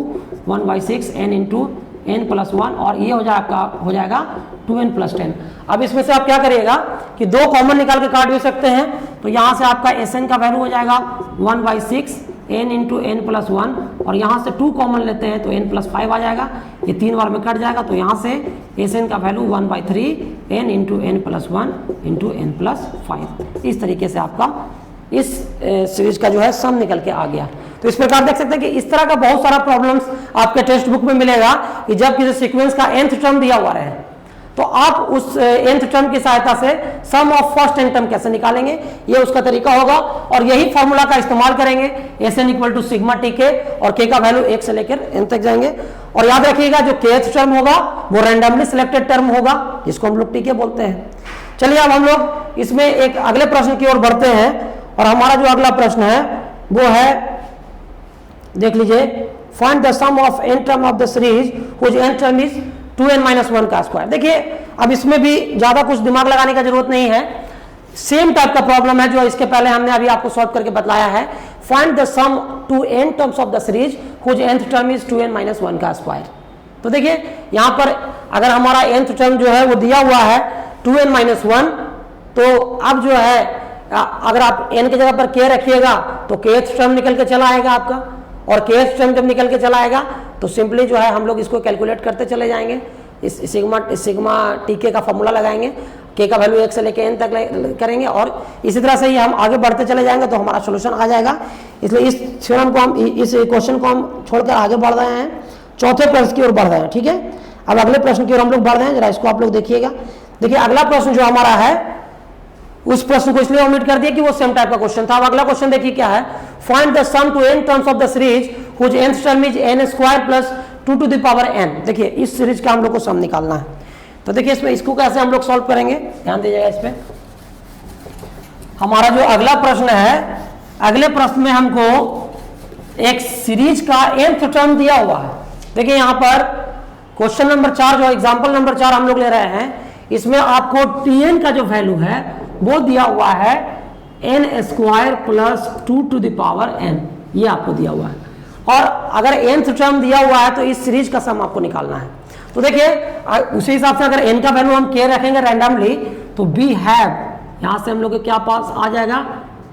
1/6 n into n+1, और ये हो जाएगा 2n+10। अब इसमें से आप क्या करिएगा कि 2 कॉमन निकाल के काट भी सकते हैं, तो यहाँ से आपका Sn का वैल्यू हो जाएगा 1/6 n into n+1, और यहाँ से 2 कॉमन लेते हैं तो n+5 आ जाएगा, ये 3 बार में कट जाएगा, तो यहाँ से Sn का value 1/3 n into n+1 into n+5। इस तरीके से आपका इस सीरीज का जो है सम निकल के आ गया। तो इस प्रकार देख सकते हैं कि इस तरह का बहुत सारा प्रॉब्लम्स आपके टेक्स्ट बुक में मिलेगा कि जब किसी सीक्वेंस का nth टर्म दिया हुआ रहे, तो आप उस nth टर्म की सहायता से सम ऑफ फर्स्ट n टर्म कैसे निकालेंगे, ये उसका तरीका होगा, और यही फॉर्मूला का इस्तेमाल करेंगे। Sn equal to sigma tk, और k का वैल्यू 1 से लेकर n तक जाएंगे, और याद रखिएगा जो kth टर्म होगा वो रैंडमली सिलेक्टेड टर्म होगा, जिसको हम लोग tk बोलते हैं। चलिए अब हम लोग इसमें एक अगले प्रश्न की ओर बढ़ते हैं, और हमारा जो अगला प्रश्न है वो है, देख लीजिए, find the sum of n term of the series which n term is 2n-1 का स्क्वायर। देखिए अब इसमें भी ज्यादा कुछ दिमाग लगाने का जरूरत नहीं है, सेम टाइप का प्रॉब्लम है जो इसके पहले हमने अभी आपको सॉल्व करके बताया है। Find the sum to n terms of the series which nth term is 2n-1 का स्क्वायर। तो देखिए यहाँ पर अगर हमारा nth टर्म जो है वो दिया हुआ है 2n-1, तो अब जो है अगर आप n की जगह पर k रखिएगा तो kth टर्म निकल के चला आएगा आपका, और के एस टर्म जब निकल के चला आएगा तो सिंपली जो है हम लोग इसको कैलकुलेट करते चले जाएंगे, इस सिग्मा टी के का फॉर्मूला लगाएंगे, के का वैल्यू 1 से लेके n तक करेंगे और इसी तरह से ही हम आगे बढ़ते चले जाएंगे तो हमारा सोल्यूशन आ जाएगा। इसलिए इस थ्योरम को हम, इस क्वेश्चन को हम छोड़कर आगे बढ़ रहे हैं, चौथे प्रश्न की ओर बढ़ रहे हैं। ठीक है, अब अगले प्रश्न की ओर हम लोग बढ़ रहे हैं, जरा इसको आप लोग देखिएगा। देखिए अगला प्रश्न जो हमारा है, उस प्रश्न को इसलिए ओमिट कर दिया कि वो सेम टाइप का क्वेश्चन था। अब अगला क्वेश्चन देखिए क्या है, find the sum to n terms of the series which nth term is n square plus 2 to the power n। देखिए इस सीरीज का हम लोग को सम निकालना है, तो देखिए इसमें इसको कैसे हम लोग सॉल्व करेंगे, ध्यान दीजिएगा इस पे। हमारा जो अगला प्रश्न है, अगले प्रश्न में हमको एक सीरीज का nth टर्म दिया हुआ है। देखिए यहाँ पर क्वेश्चन नंबर 4 जो एग्जांपल नंबर 4 हम लोग ले रहे हैं, इसमें आपको tn का जो वैल्यू है वो दिया हुआ है n square plus 2 to the power n, ये आपको दिया हुआ है। और अगर nth टर्म दिया हुआ है तो इस सीरीज का सम आपको निकालना है। तो देखिए उसी हिसाब से अगर n का वैल्यू हम k रखेंगे रैंडमली तो वी हैव, यहां से हम लोग के क्या पास आ जाएगा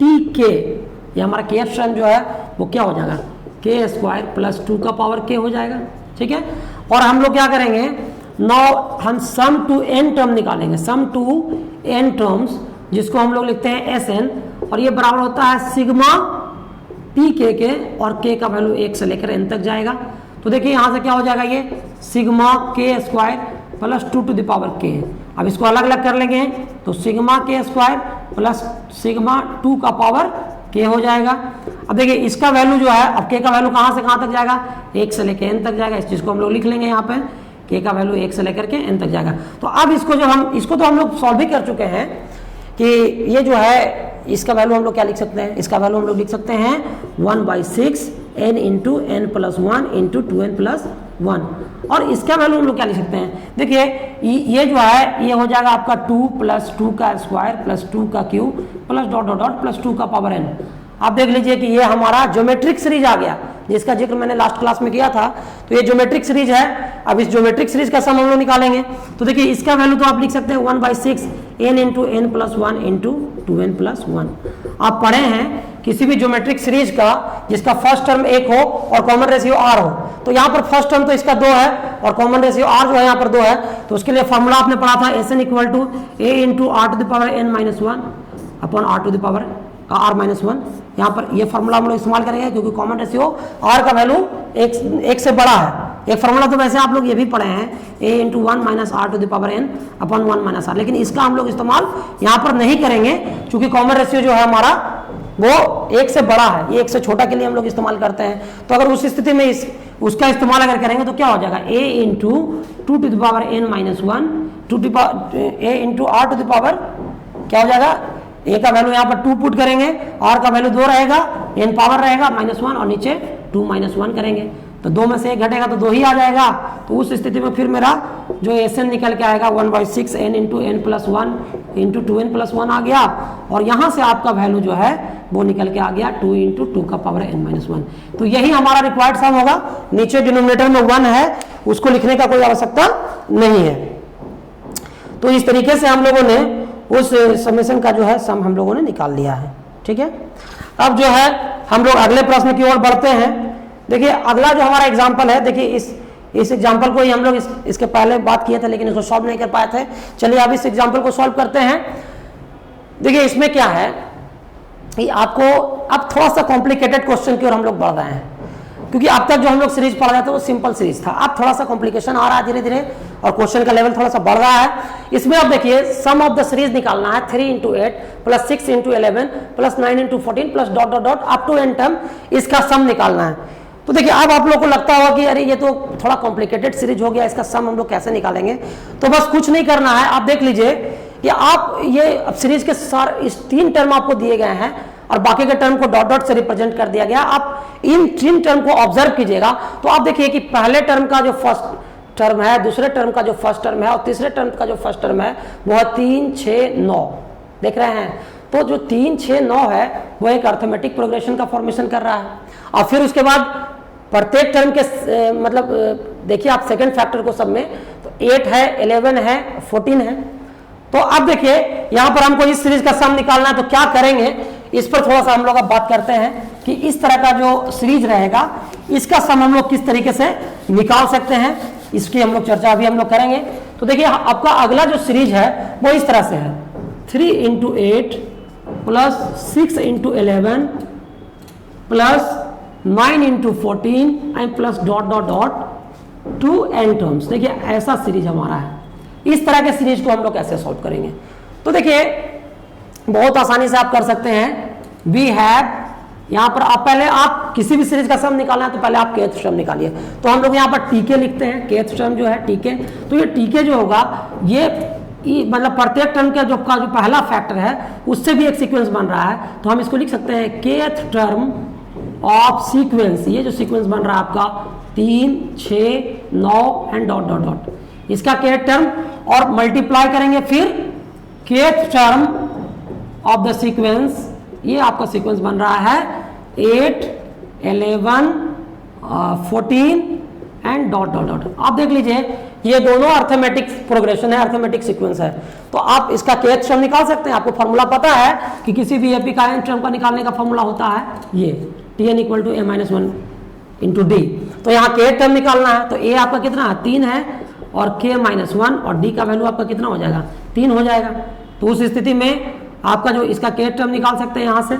tk, ये हमारा k टर्म जो है वो क्या हो जाएगा k स्क्वायर प्लस 2 का पावर k हो जाएगा। ठीक है, और हम लोग क्या करेंगे, नाउ हम सम टू n टर्म निकालेंगे, सम टू n टर्म्स जिसको हम लोग लिखते हैं Sn, और ये बराबर होता है सिग्मा tk के, और k का वैल्यू 1 से लेकर n तक जाएगा। तो देखिए यहां से क्या हो जाएगा, ये sigma k square plus 2 to the power k। अब इसको अलग अलग कर लेंगे तो sigma k square plus sigma 2 का पावर k हो जाएगा। अब देखिए इसका वैल्यू जो है, अब k का वैल्यू कहां से कहां तक जाएगा, 1 से लेकर n तक जाएगा। इस चीज को हम लोग लिख लेंगे यहाँ पे, k का वैल्यू 1 से लेकर के n तक जाएगा। तो अब इसको जो हम, इसको तो हम लोग सॉल्व भी कर चुके हैं कि ये जो है इसका वैल्यू हम लोग क्या लिख सकते हैं, इसका वैल्यू हम लोग लिख सकते हैं 1/6 n into n plus 1 into 2n plus 1। और इसका वैल्यू हम लोग क्या लिख सकते हैं, देखिए ये जो है ये हो जाएगा आपका 2 प्लस 2 का स्क्वायर प्लस 2 का cube plus dot dot dot plus 2 का पावर n। आप देख लीजिए कि ये हमारा ज्योमेट्रिक सीरीज आ गया, जिसका जिक्र मैंने लास्ट क्लास में किया था। तो ये ज्योमेट्रिक सीरीज है। अब इस ज्योमेट्रिक सीरीज का सम हम लोग निकालेंगे, तो देखिए इसका वैल्यू तो आप लिख सकते हैं 1/6 n into n plus 1 into 2n plus 1। आप पढ़े हैं किसी भी ज्योमेट्रिक सीरीज का जिसका फर्स्ट टर्म 1 हो और कॉमन रेशियो r हो, तो यहाँ पर फर्स्ट टर्म तो इसका 2 है और कॉमन रेशियो r जो है यहाँ पर 2 है, तो उसके लिए फॉर्मूला आपने पढ़ा था Sn equal to a into r to the power n minus 1 upon r to the power r minus 1। यहाँ पर ये फॉर्मूला हम लोग इस्तेमाल करेंगे क्योंकि कॉमन रेशियो r का वैल्यू एक से बड़ा है। एक फॉर्मूला तो वैसे आप लोग ये भी पढ़े हैं a into 1 minus r to the power n upon 1 minus r, लेकिन इसका हम लोग इस्तेमाल यहाँ पर नहीं करेंगे क्योंकि कॉमन रेशियो जो है हमारा वो 1 से बड़ा है, ये 1 से छोटा के लिए हम लोग इस्तेमाल करते हैं। तो अगर उस स्थिति में उसका इस्तेमाल अगर करेंगे तो क्या हो जाएगा a into 2 to the power n minus 1 a into r to the power क्या हो जाएगा, a का वैल्यू यहाँ पर 2 पुट करेंगे, r का वैल्यू 2 रहेगा, n पावर रहेगा माइनस 1 और नीचे 2 माइनस 1 करेंगे तो 2 में से 1 घटेगा तो 2 ही आ जाएगा। तो उस स्थिति में फिर मेरा जो Sn निकल के आएगा 1/6 n into n plus 1 into 2n plus 1 आ गया, और यहाँ से आपका वैल्यू जो है वो निकल के आ गया 2 इंटू 2 का पावर n माइनस 1। तो यही हमारा रिक्वायर्ड सम होगा। नीचे डिनोमिनेटर में 1 है, उसको लिखने का कोई आवश्यकता नहीं है। तो इस तरीके से हम लोगों ने उस समेशन का जो है सम हम लोगों ने निकाल लिया है। ठीक है, अब जो है हम लोग अगले प्रश्न की ओर बढ़ते हैं। देखिए अगला जो हमारा एग्जाम्पल है, देखिए इस एग्जाम्पल को ही हम लोग इसके पहले बात किए थे लेकिन इसको सॉल्व नहीं कर पाए थे। चलिए अब इस एग्जाम्पल को सॉल्व करते हैं। देखिए इसमें क्या है कि आपको अब थोड़ा सा कॉम्प्लिकेटेड क्वेश्चन की ओर हम लोग बढ़ रहे हैं, क्योंकि अब तक जो हम लोग सीरीज पढ़ रहे थे वो सिंपल सीरीज था। अब थोड़ा सा कॉम्प्लिकेशन आ रहा है धीरे धीरे और क्वेश्चन का लेवल थोड़ा सा बढ़ रहा है। इसमें अब देखिए सम ऑफ द सीरीज निकालना है 3 into 8 plus 6 into 11 plus 9 into 14 plus dot dot dot up to n term, इसका सम निकालना है। तो देखिए अब आप लोग को लगता होगा कि अरे ये तो थोड़ा कॉम्प्लिकेटेड सीरीज हो गया, इसका सम हम लोग कैसे निकालेंगे। तो बस कुछ नहीं करना है, आप देख लीजिए कि आप ये सीरीज के सारे इस 3 टर्म आपको दिए गए हैं और बाकी के टर्म को डॉट डॉट से रिप्रेजेंट कर दिया गया। आप इन 3 टर्म को ऑब्जर्व कीजिएगा तो आप देखिए कि पहले टर्म का जो फर्स्ट टर्म है, दूसरे टर्म का जो फर्स्ट टर्म है और तीसरे टर्म का जो फर्स्ट टर्म है वो है 3, 6, 9। देख रहे हैं, तो जो 3, 6, 9 है वो एक अर्थमेटिक प्रोग्रेशन का फॉर्मेशन कर रहा है। और फिर उसके बाद प्रत्येक टर्म के मतलब देखिए आप सेकंड फैक्टर को सब में, तो 8 है, 11 है, 14 है। तो अब देखिए यहाँ पर हमको इस सीरीज का सम निकालना है, तो क्या करेंगे इस पर थोड़ा सा हम लोग अब बात करते हैं। कि इस तरह का जो सीरीज रहेगा इसका सम हम लोग किस तरीके से निकाल सकते हैं, इसकी हम लोग चर्चा अभी हम लोग करेंगे। तो देखिए आपका अगला जो सीरीज है वो इस तरह से है 3 × 8 plus 6 × 11 plus 9 × 14 and plus dot dot dot to n terms. देखिए ऐसा सीरीज हमारा है, इस तरह के सीरीज को हम लोग कैसे सॉल्व करेंगे। तो देखिए बहुत आसानी से आप कर सकते हैं। वी हैव, यहाँ पर आप पहले आप किसी भी सीरीज का सम निकालना है तो पहले आप kth टर्म निकालिए। तो हम लोग यहाँ पर टीके लिखते हैं, kth टर्म जो है टीके। तो ये टीके जो होगा ये मतलब प्रत्येक टर्म का जो पहला फैक्टर है उससे भी एक सीक्वेंस बन रहा है, तो हम इसको लिख सकते हैं kth टर्म ऑफ सीक्वेंस। ये जो सीक्वेंस बन रहा है आपका 3, 6, 9 एंड डॉट डॉट डॉट, इसका kth टर्म और मल्टीप्लाई करेंगे फिर kth term of the sequence. ये आपका सीक्वेंस बन रहा है 8, 11, 14 एंड डॉट डॉट डॉट। आप देख लीजिए ये दोनों अर्थमेटिक प्रोग्रेशन है, अर्थमेटिक सीक्वेंस है। तो आप इसका kth टर्म निकाल सकते हैं। आपको फॉर्मूला पता है कि किसी भी एपी का n टर्म का निकालने का फॉर्मूला होता है ये Tn = a-1 × d। तो यहाँ kth टर्म निकालना है, तो a आपका कितना है 3 है और k-1 और d का वैल्यू आपका कितना हो जाएगा 3 हो जाएगा। तो उस स्थिति में आपका जो इसका kth टर्म निकाल सकते हैं यहाँ से।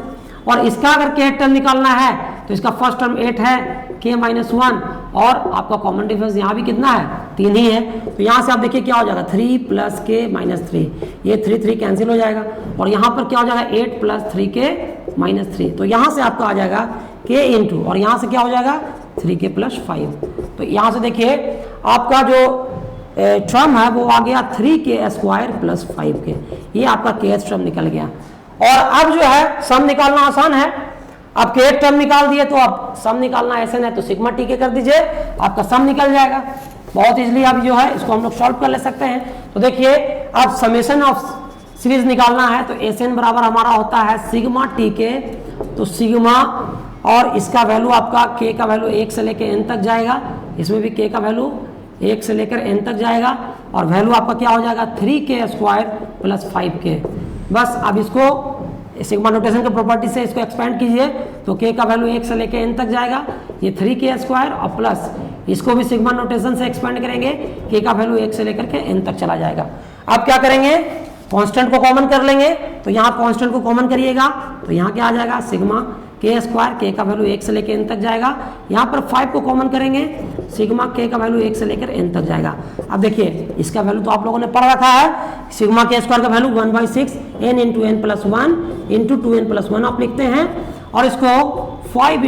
और इसका अगर kth टर्म निकालना है तो इसका फर्स्ट टर्म 8 है, k-1 और आपका कॉमन डिफरेंस यहाँ भी कितना है 3 ही है। तो यहाँ से आप देखिए क्या हो जाएगा 3 + k-3, ये 3 कैंसिल हो जाएगा और यहाँ पर क्या हो जाएगा 8 + 3k-3। तो यहाँ से आपका आ जाएगा k × और यहाँ से क्या हो जाएगा 3k + 5। तो यहाँ से देखिए आपका जो टर्म है वो आ गया 3k² + 5k। ये आपका kth टर्म निकल गया। और अब जो है सम निकालना आसान है। आप kth टर्म निकाल दिए तो अब सम निकालना ऐसे नहीं तो सिग्मा टी के कर दीजिए, आपका सम निकल जाएगा। बहुत इजीली अब जो है इसको हम लोग सॉल्व कर ले सकते हैं। तो देखिए अब समेशन ऑफ सीरीज निकालना है तो SN बराबर हमारा होता है सिग्मा टी के। तो सिग्मा और इसका वैल्यू आपका k का वैल्यू 1 से लेकर n तक जाएगा, इसमें भी k का वैल्यू 1 से लेकर n तक जाएगा और वैल्यू आपका क्या हो जाएगा 3k² + 5k। बस अब इसको सिग्मा नोटेशन के प्रॉपर्टी से इसको एक्सपेंड कीजिए तो k का वैल्यू 1 से लेकर n तक जाएगा, ये 3k² और प्लस इसको भी सिग्मा नोटेशन से एक्सपेंड करेंगे, k का वैल्यू 1 से लेकर के n तक चला जाएगा। अब क्या करेंगे कांस्टेंट को कॉमन कर लेंगे। तो यहाँ कांस्टेंट को कॉमन करिएगा तो यहाँ क्या आ जाएगा सिग्मा k², k का वैल्यू 1 से लेकर n तक जाएगा। यहाँ पर 5 को कॉमन करेंगे, सिग्मा k का वैल्यू 1 से लेकर n तक जाएगा। अब देखिए इसका वैल्यू तो आप लोगों ने पढ़ रखा है, सिग्मा k² का वैल्यू 1/6 n × n + 1 × 2n + 1 आप लिखते हैं और इसको 5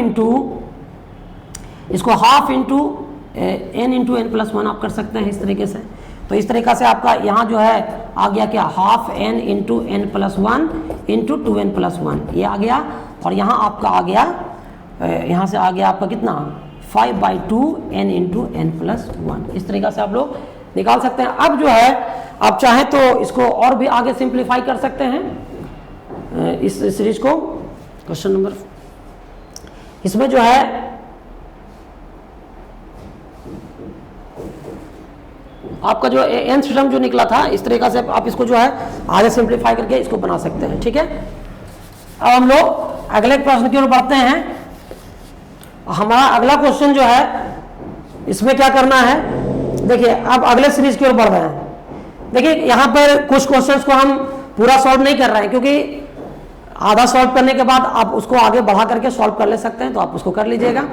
इसको हाफ × n × n + 1 आप कर सकते हैं इस तरीके से। तो इस तरीके से आपका यहाँ जो है आ गया क्या हाफ n × n + 1 × 2n + 1 ये आ गया। और यहाँ आपका आ गया यहाँ से आ गया आपका कितना 5/2 n × n + 1। इस तरीके से आप लोग निकाल सकते हैं। अब जो है आप चाहें तो इसको और भी आगे सिंप्लीफाई कर सकते हैं इस सीरीज को। क्वेश्चन नंबर इसमें जो है आपका जो n टर्म जो निकला था इस तरीके से आप इसको जो है आगे सिंप्लीफाई करके इसको बना सकते हैं। ठीक है, अब हम लोग अगले प्रश्न की ओर बढ़ते हैं। हमारा अगला क्वेश्चन जो है इसमें क्या करना है, देखिए अब अगले सीरीज की ओर बढ़ रहे हैं। देखिए यहाँ पर कुछ क्वेश्चंस को हम पूरा सॉल्व नहीं कर रहे हैं क्योंकि आधा सॉल्व करने के बाद आप उसको आगे बढ़ा करके सॉल्व कर ले सकते हैं, तो आप उसको कर लीजिएगा।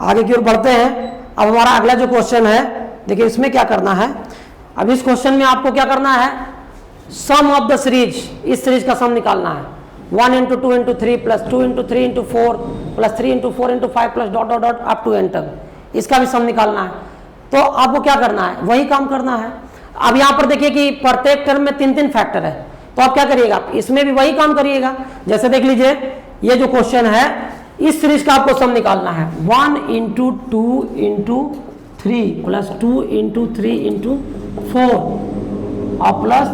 आगे की ओर बढ़ते हैं। अब हमारा अगला जो क्वेश्चन है देखिए इसमें क्या करना है। अब इस क्वेश्चन में आपको क्या करना है सम ऑफ द सीरीज, इस सीरीज का सम निकालना है 1 × 2 × 3 + 2 × 3 × 4 + 3 × 4 × 5 + dot dot dot up to n तक, इसका भी सम निकालना है। तो आपको क्या करना है वही काम करना है। अब यहाँ पर देखिए कि प्रत्येक टर्म में 3 फैक्टर है, तो आप क्या करिएगा इसमें भी वही काम करिएगा। जैसे देख लीजिए ये जो क्वेश्चन है इस सीरीज का आपको सम निकालना है 1 × 2 × 3 + 2 × 3 × 4 और plus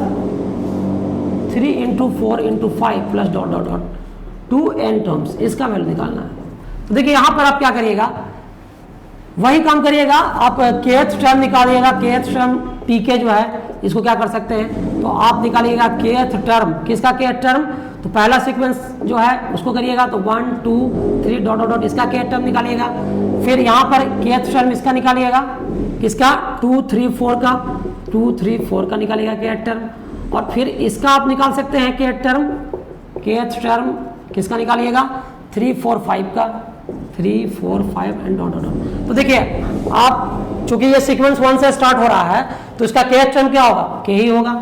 3 × 4 × 5 + dot dot dot 2n terms, इसका वैल्यू निकालना है। तो देखिए यहाँ पर आप क्या करिएगा वही काम करिएगा, आप kth टर्म निकालिएगा। kth टर्म tk जो है इसको क्या कर सकते हैं तो आप निकालिएगा kth टर्म, किसका kth टर्म तो पहला सीक्वेंस जो है उसको करिएगा तो 1 2 3 डॉट डॉट डॉट इसका kth टर्म निकालिएगा, फिर यहाँ पर kth टर्म इसका निकालिएगा, किसका 2 3 4 का 2 3 4 का निकालिएगा kth टर्म, और फिर इसका आप निकाल सकते हैं kth टर्म किसका निकालिएगा 3 4 5 का 3 4 5 एंड डॉट डॉट डॉट। तो देखिए आप चूंकि ये सीक्वेंस 1 से स्टार्ट हो रहा है तो इसका kth टर्म क्या होगा k ही होगा।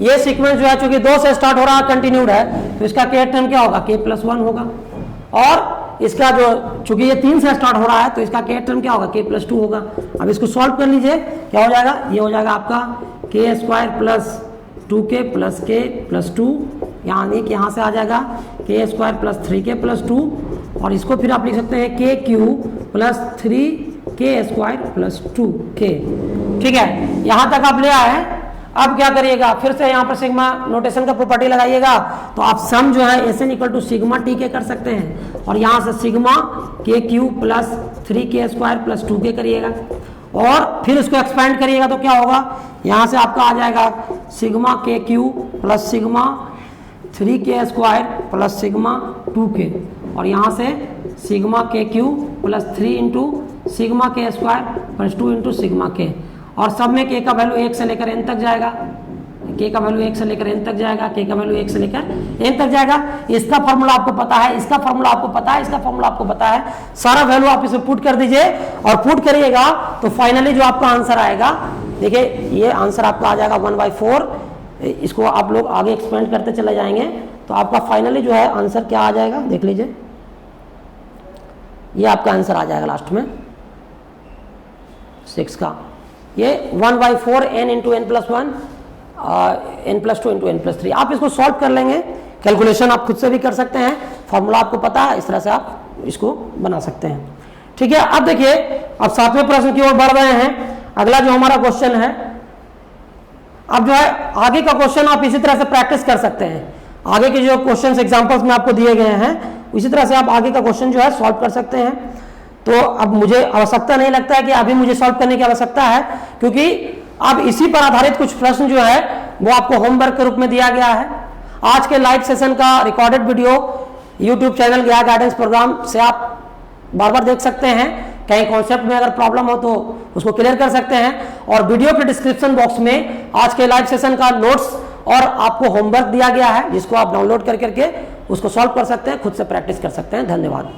ये सीक्वेंस जो है चूंकि 2 से स्टार्ट हो रहा है कंटिन्यूड है तो इसका kth टर्म क्या होगा k+1 होगा, और इसका जो चूंकि ये 3 से स्टार्ट हो रहा है तो इसका kth टर्म क्या होगा k+2 होगा। अब इसको सॉल्व कर लीजिए, क्या हो जाएगा, ये हो जाएगा आपका k² plus 2k plus k+2, यानी कि यहाँ से आ जाएगा k² प्लस 3k प्लस 2, और इसको फिर आप लिख सकते हैं kq plus 3k² plus 2k। ठीक है, यहाँ तक आप ले आए। अब क्या करिएगा, फिर से यहाँ पर सिग्मा नोटेशन का प्रॉपर्टी लगाइएगा, तो आप सम जो है Sn equal to sigma T K कर सकते हैं, और यहाँ से sigma kq plus 3k² plus 2k करिएगा, और फिर इसको एक्सपेंड करिएगा तो क्या होगा, यहाँ से आपका आ जाएगा sigma kq plus sigma 3k² plus sigma 2k, और यहाँ से sigma kq plus 3 into sigma k² plus 2 into sigma k, और सब में k का वैल्यू 1 से लेकर n तक जाएगा, k का वैल्यू 1 से लेकर n तक जाएगा, k का वैल्यू 1 से लेकर n तक जाएगा। इसका फॉर्मूला आपको पता है, इसका फॉर्मूला आपको पता है, इसका फॉर्मूला आपको पता है, सारा वैल्यू आप इसमें पुट कर दीजिए और पुट करिएगा तो फाइनली जो आपका आंसर आएगा, देखिए ये आंसर आपका आ जाएगा 1/4। इसको आप लोग आगे एक्सपेंड करते चले जाएंगे तो आपका फाइनली जो है आंसर क्या आ जाएगा, देख लीजिए, ये आपका आंसर आ जाएगा लास्ट में 6 का, ये 1/4 n into n+1 n+2 into n+3। आप इसको सॉल्व कर लेंगे, कैलकुलेशन आप खुद से भी कर सकते हैं, फॉर्मूला आपको पता है, इस तरह से आप इसको बना सकते हैं। ठीक है, अब देखिए अब 7वें प्रश्न की ओर बढ़ रहे हैं। अगला जो हमारा क्वेश्चन है, अब जो है आगे का क्वेश्चन आप इसी तरह से प्रैक्टिस कर सकते हैं, आगे के जो क्वेश्चन एग्जाम्पल्स में आपको दिए गए हैं इसी तरह से आप आगे का क्वेश्चन जो है सॉल्व कर सकते हैं। तो अब मुझे आवश्यकता नहीं लगता है कि अभी मुझे सॉल्व करने की आवश्यकता है, क्योंकि अब इसी पर आधारित कुछ प्रश्न जो है वो आपको होमवर्क के रूप में दिया गया है। आज के लाइव सेशन का रिकॉर्डेड वीडियो यूट्यूब चैनल गया गाइडेंस प्रोग्राम से आप बार बार देख सकते हैं, कहीं कॉन्सेप्ट में अगर प्रॉब्लम हो तो उसको क्लियर कर सकते हैं, और वीडियो के डिस्क्रिप्शन बॉक्स में आज के लाइव सेशन का नोट्स और आपको होमवर्क दिया गया है जिसको आप डाउनलोड कर करके उसको सॉल्व कर सकते हैं, खुद से प्रैक्टिस कर सकते हैं। धन्यवाद।